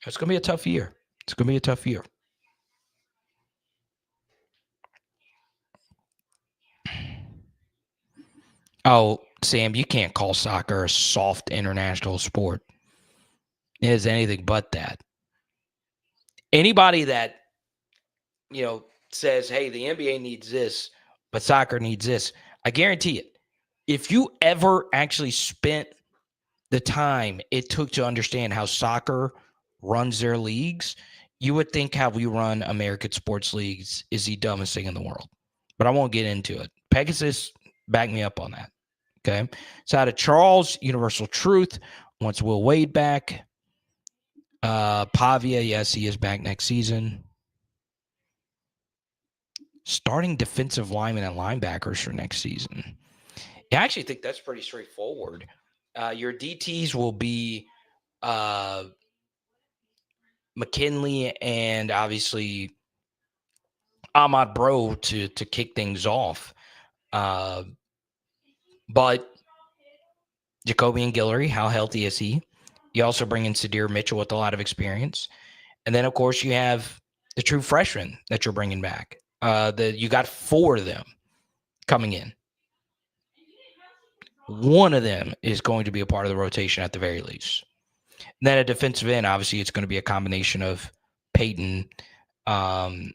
It's going to be a tough year. Oh, Sam, you can't call soccer a soft international sport. It is anything but that. Anybody that, says, hey, the NBA needs this, but soccer needs this, I guarantee it. If you ever actually spent the time it took to understand how soccer runs their leagues, you would think how we run American sports leagues is the dumbest thing in the world. But I won't get into it. Pegasus, back me up on that. Okay. So out of Charles, Universal Truth wants Will Wade back. Pavia, yes, he is back next season. Starting defensive linemen and linebackers for next season. Yeah, I actually think that's pretty straightforward. Your DTs will be McKinley and obviously Ahmad Bro to kick things off. But Jacoby and Guillory, how healthy is he? You also bring in Sadir Mitchell with a lot of experience. And then, of course, you have the true freshmen that you're bringing back. You got 4 of them coming in. One of them is going to be a part of the rotation at the very least. And then at defensive end, obviously, it's going to be a combination of Peyton, Pyburn,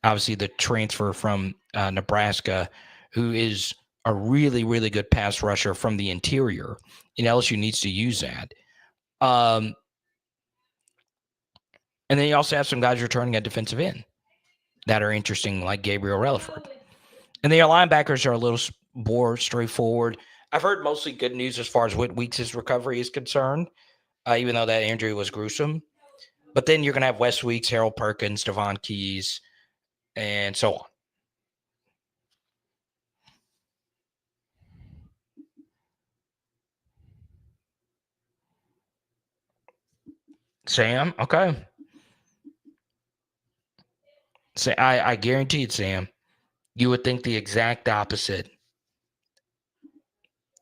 obviously the transfer from Nebraska, who is a really, really good pass rusher from the interior. And LSU needs to use that. And then you also have some guys returning at defensive end that are interesting, like Gabriel Relaford. And then your linebackers are a little more straightforward. I've heard mostly good news as far as Whit Weeks' recovery is concerned, even though that injury was gruesome. But then you're going to have Wes Weeks, Harold Perkins, Devon Keys, and so on. Sam, okay. Say, I guarantee it, Sam. You would think the exact opposite.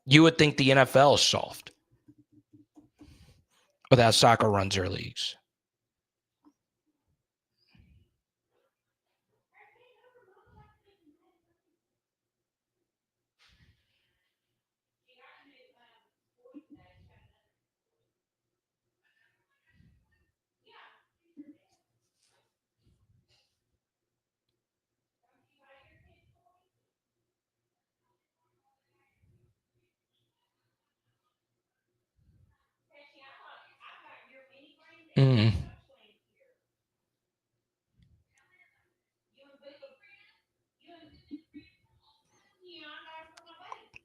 You would think the NFL is soft with how soccer runs their leagues. Mm.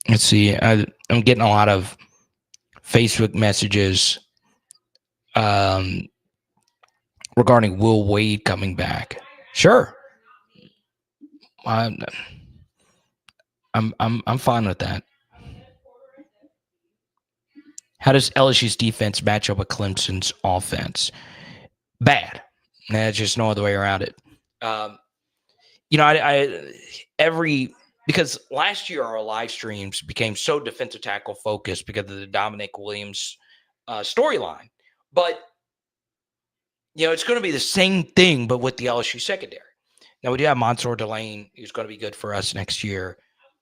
Let's see. I'm getting a lot of Facebook messages regarding Will Wade coming back. Sure, I'm fine with that. How does LSU's defense match up with Clemson's offense? Bad. There's just no other way around it. Because last year our live streams became so defensive tackle focused because of the Dominic Williams storyline. But, it's going to be the same thing, but with the LSU secondary. Now, we do have Mansour Delane, who's going to be good for us next year.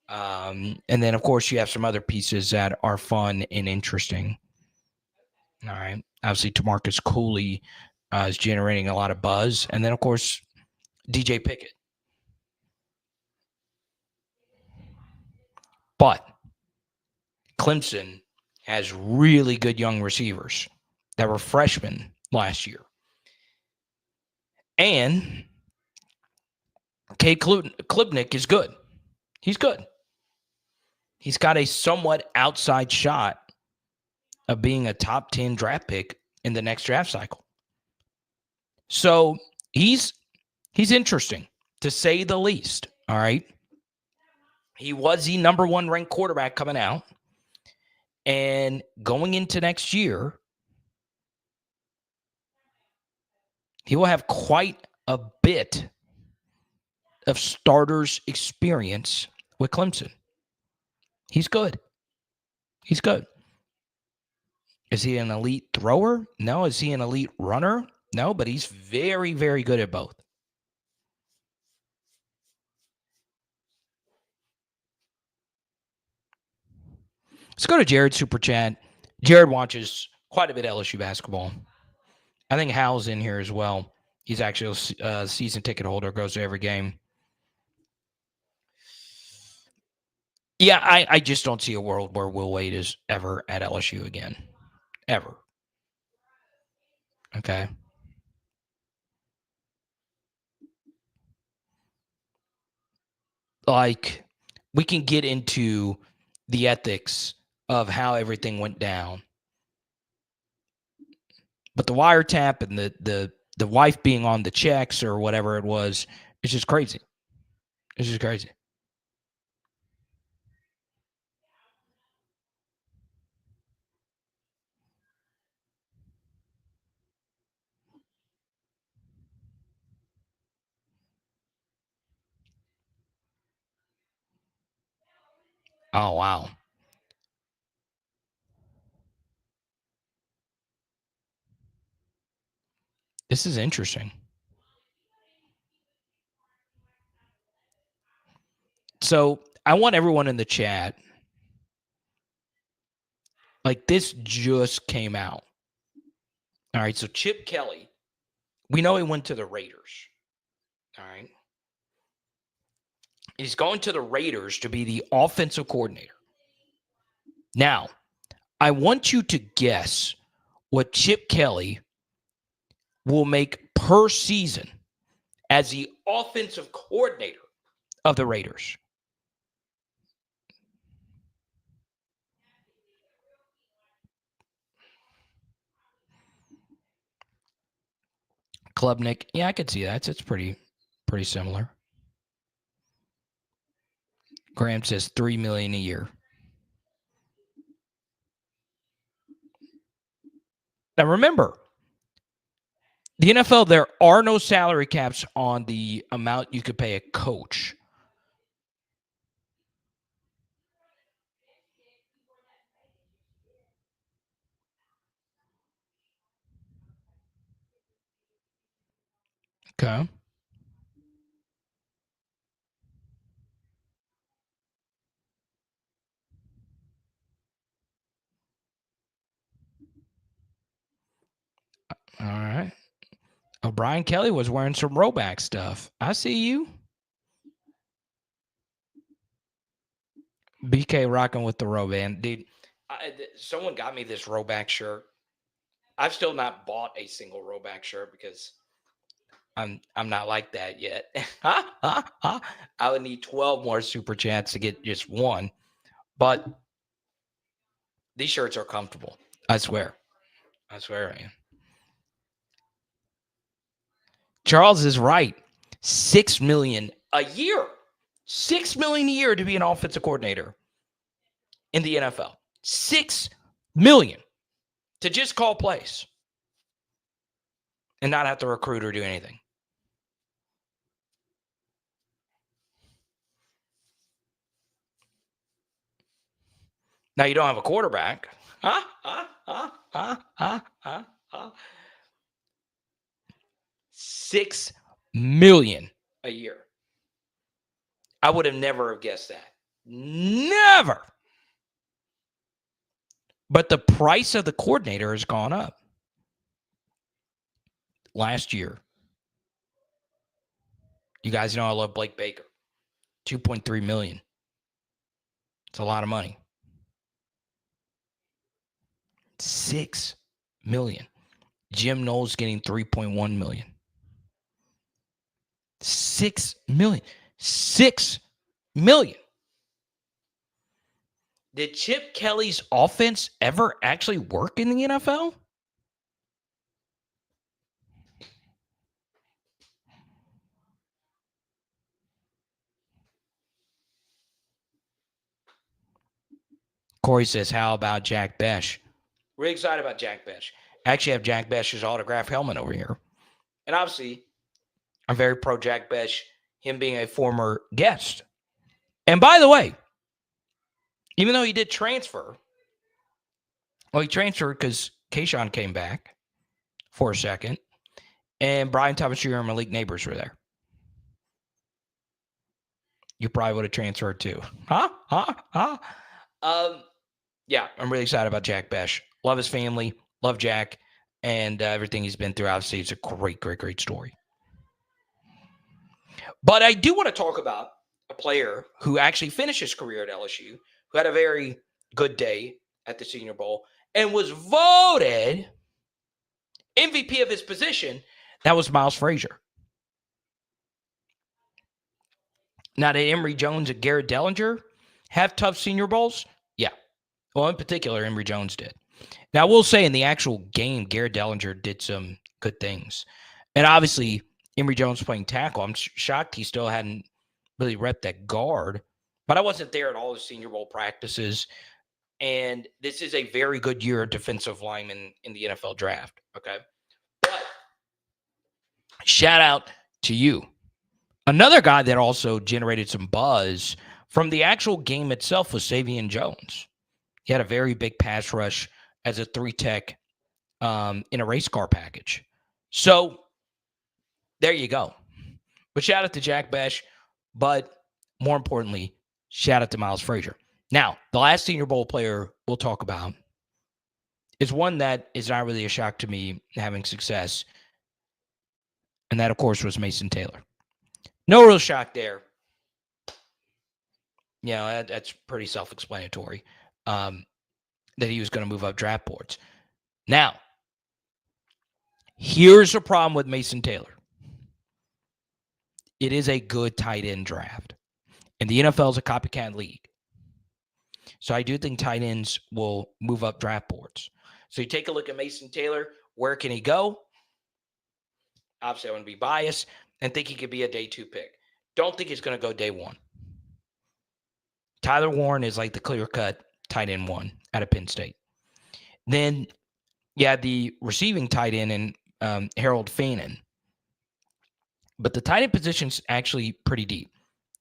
And then, of course, you have some other pieces that are fun and interesting. All right. Obviously, Tamarcus Cooley is generating a lot of buzz. And then, of course, DJ Pickett. But Clemson has really good young receivers that were freshmen last year. And Kay Klubnik is good. He's good. He's got a somewhat outside shot of being a top 10 draft pick in the next draft cycle. So he's interesting, to say the least. All right. He was the number 1 ranked quarterback coming out. And going into next year, he will have quite a bit of starters experience with Clemson. He's good. He's good. Is he an elite thrower? No. Is he an elite runner? No, but he's very, very good at both. Let's go to Jared's Super Chat. Jared watches quite a bit of LSU basketball. I think Hal's in here as well. He's actually a season ticket holder, goes to every game. Yeah, I just don't see a world where Will Wade is ever at LSU again. Ever. Okay. Like, we can get into the ethics of how everything went down. But the wiretap and the wife being on the checks or whatever it was, it's just crazy. It's just crazy. Oh, wow. This is interesting. So I want everyone in the chat, like, this just came out. All right, so Chip Kelly, we know he went to the Raiders. All right. He's going to the Raiders to be the offensive coordinator. Now, I want you to guess what Chip Kelly will make per season as the offensive coordinator of the Raiders. Klubnik, yeah, I could see that. It's pretty similar. Graham says $3 million a year. Now remember, the NFL, there are no salary caps on the amount you could pay a coach. Okay. All right. Oh, Brian Kelly was wearing some Roback stuff. I see you. BK rocking with the Roban. Dude, someone got me this Roback shirt. I've still not bought a single Roback shirt because I'm not like that yet. I would need 12 more super chats to get just one. But these shirts are comfortable. I swear. I am. Charles is right. $6 million a year. $6 million a year to be an offensive coordinator in the NFL. $6 million to just call plays. and not have to recruit or do anything. Now you don't have a quarterback. $6 million a year. I would have never guessed that. Never. But the price of the coordinator has gone up. Last year, you guys know I love Blake Baker. $2.3 million. It's a lot of money. $6 million. Jim Knowles getting $3.1 million. $6 million. $6 million. Did Chip Kelly's offense ever actually work in the NFL? Corey says, how about Jack Besh? Really excited about Jack Besh. I actually have Jack Besh's autographed helmet over here. And obviously, I'm very pro Jack Besh, him being a former guest. And by the way, even though he did transfer, well, he transferred because Kayshawn came back for a second, and Brian Thomas Jr. and Malik Neighbors were there. You probably would have transferred too. Yeah, I'm really excited about Jack Besh. Love his family, love Jack, and everything he's been through. Obviously, it's a great, great, great story. But I do want to talk about a player who actually finished his career at LSU, who had a very good day at the Senior Bowl, and was voted MVP of his position. That was Miles Frazier. Now, did Emory Jones and Garrett Dellinger have tough Senior Bowls? Yeah. Well, in particular, Emory Jones did. Now, I will say in the actual game, Garrett Dellinger did some good things. And obviously, Emory Jones playing tackle. I'm shocked he still hadn't really repped that guard. But I wasn't there at all the Senior Bowl practices. And this is a very good year of defensive linemen in the NFL draft. Okay. But shout out to you. Another guy that also generated some buzz from the actual game itself was Savion Jones. He had a very big pass rush as a 3-tech in a race car package. So there you go. But shout out to Jack Besh. But more importantly, shout out to Miles Frazier. Now, the last Senior Bowl player we'll talk about is one that is not really a shock to me having success. And that, of course, was Mason Taylor. No real shock there. You know, that's pretty self-explanatory that he was going to move up draft boards. Now, here's the problem with Mason Taylor. It is a good tight end draft. And the NFL is a copycat league. So I do think tight ends will move up draft boards. So you take a look at Mason Taylor. Where can he go? Obviously, I want to be biased and think he could be a day 2 pick. Don't think he's going to go day 1. Tyler Warren is like the clear-cut tight end 1 out of Penn State. Then you have the receiving tight end in Harold Fanon. But the tight end position's actually pretty deep.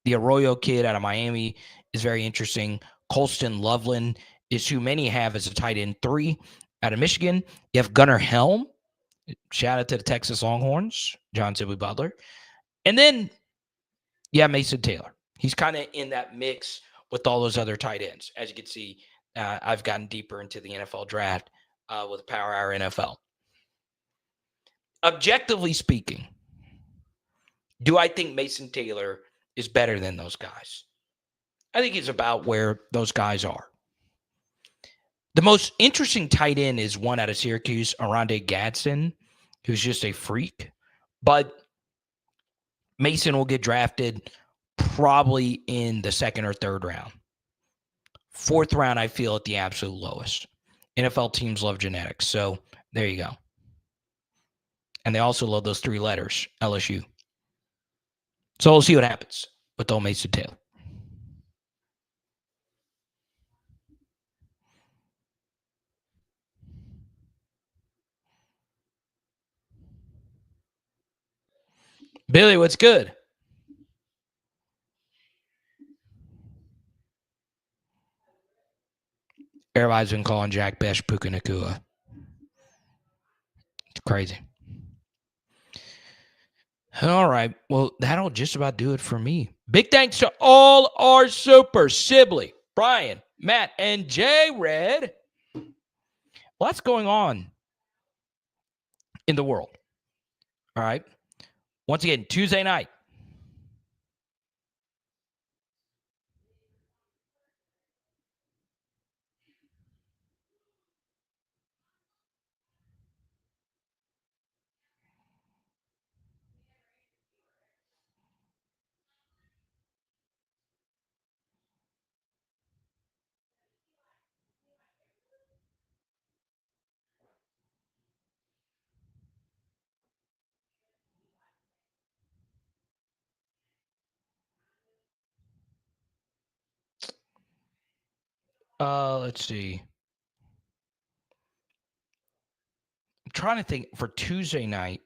The Arroyo kid out of Miami is very interesting. Colston Loveland is who many have as a tight end 3 out of Michigan. You have Gunnar Helm. Shout out to the Texas Longhorns, John Sibley Butler. And then, yeah, Mason Taylor. He's kind of in that mix with all those other tight ends. As you can see, I've gotten deeper into the NFL draft with Power Hour NFL. Objectively speaking, do I think Mason Taylor is better than those guys? I think he's about where those guys are. The most interesting tight end is one out of Syracuse, Arondé Gadsden, who's just a freak. But Mason will get drafted probably in the 2nd or 3rd round. 4th round, I feel, at the absolute lowest. NFL teams love genetics, so there you go. And they also love those 3 letters, LSU. So we'll see what happens with old Mason Taylor. Billy, what's good? Everybody's been calling Jack Best Puka Nakua. It's crazy. All right. Well, that'll just about do it for me. Big thanks to all our super Sibley, Brian, Matt, and Jay Red. What's going on in the world? All right. Once again, Tuesday night. Let's see. I'm trying to think for Tuesday night.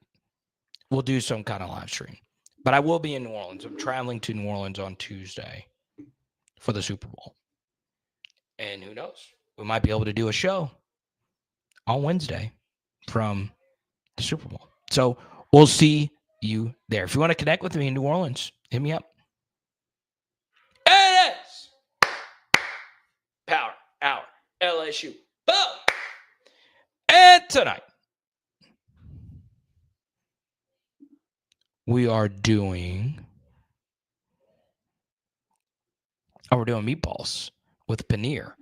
We'll do some kind of live stream. But I will be in New Orleans. I'm traveling to New Orleans on Tuesday for the Super Bowl. And who knows? We might be able to do a show on Wednesday from the Super Bowl. So we'll see you there. If you want to connect with me in New Orleans, hit me up. It is Power Hour LSU. Boom! And tonight, we're doing meatballs with paneer.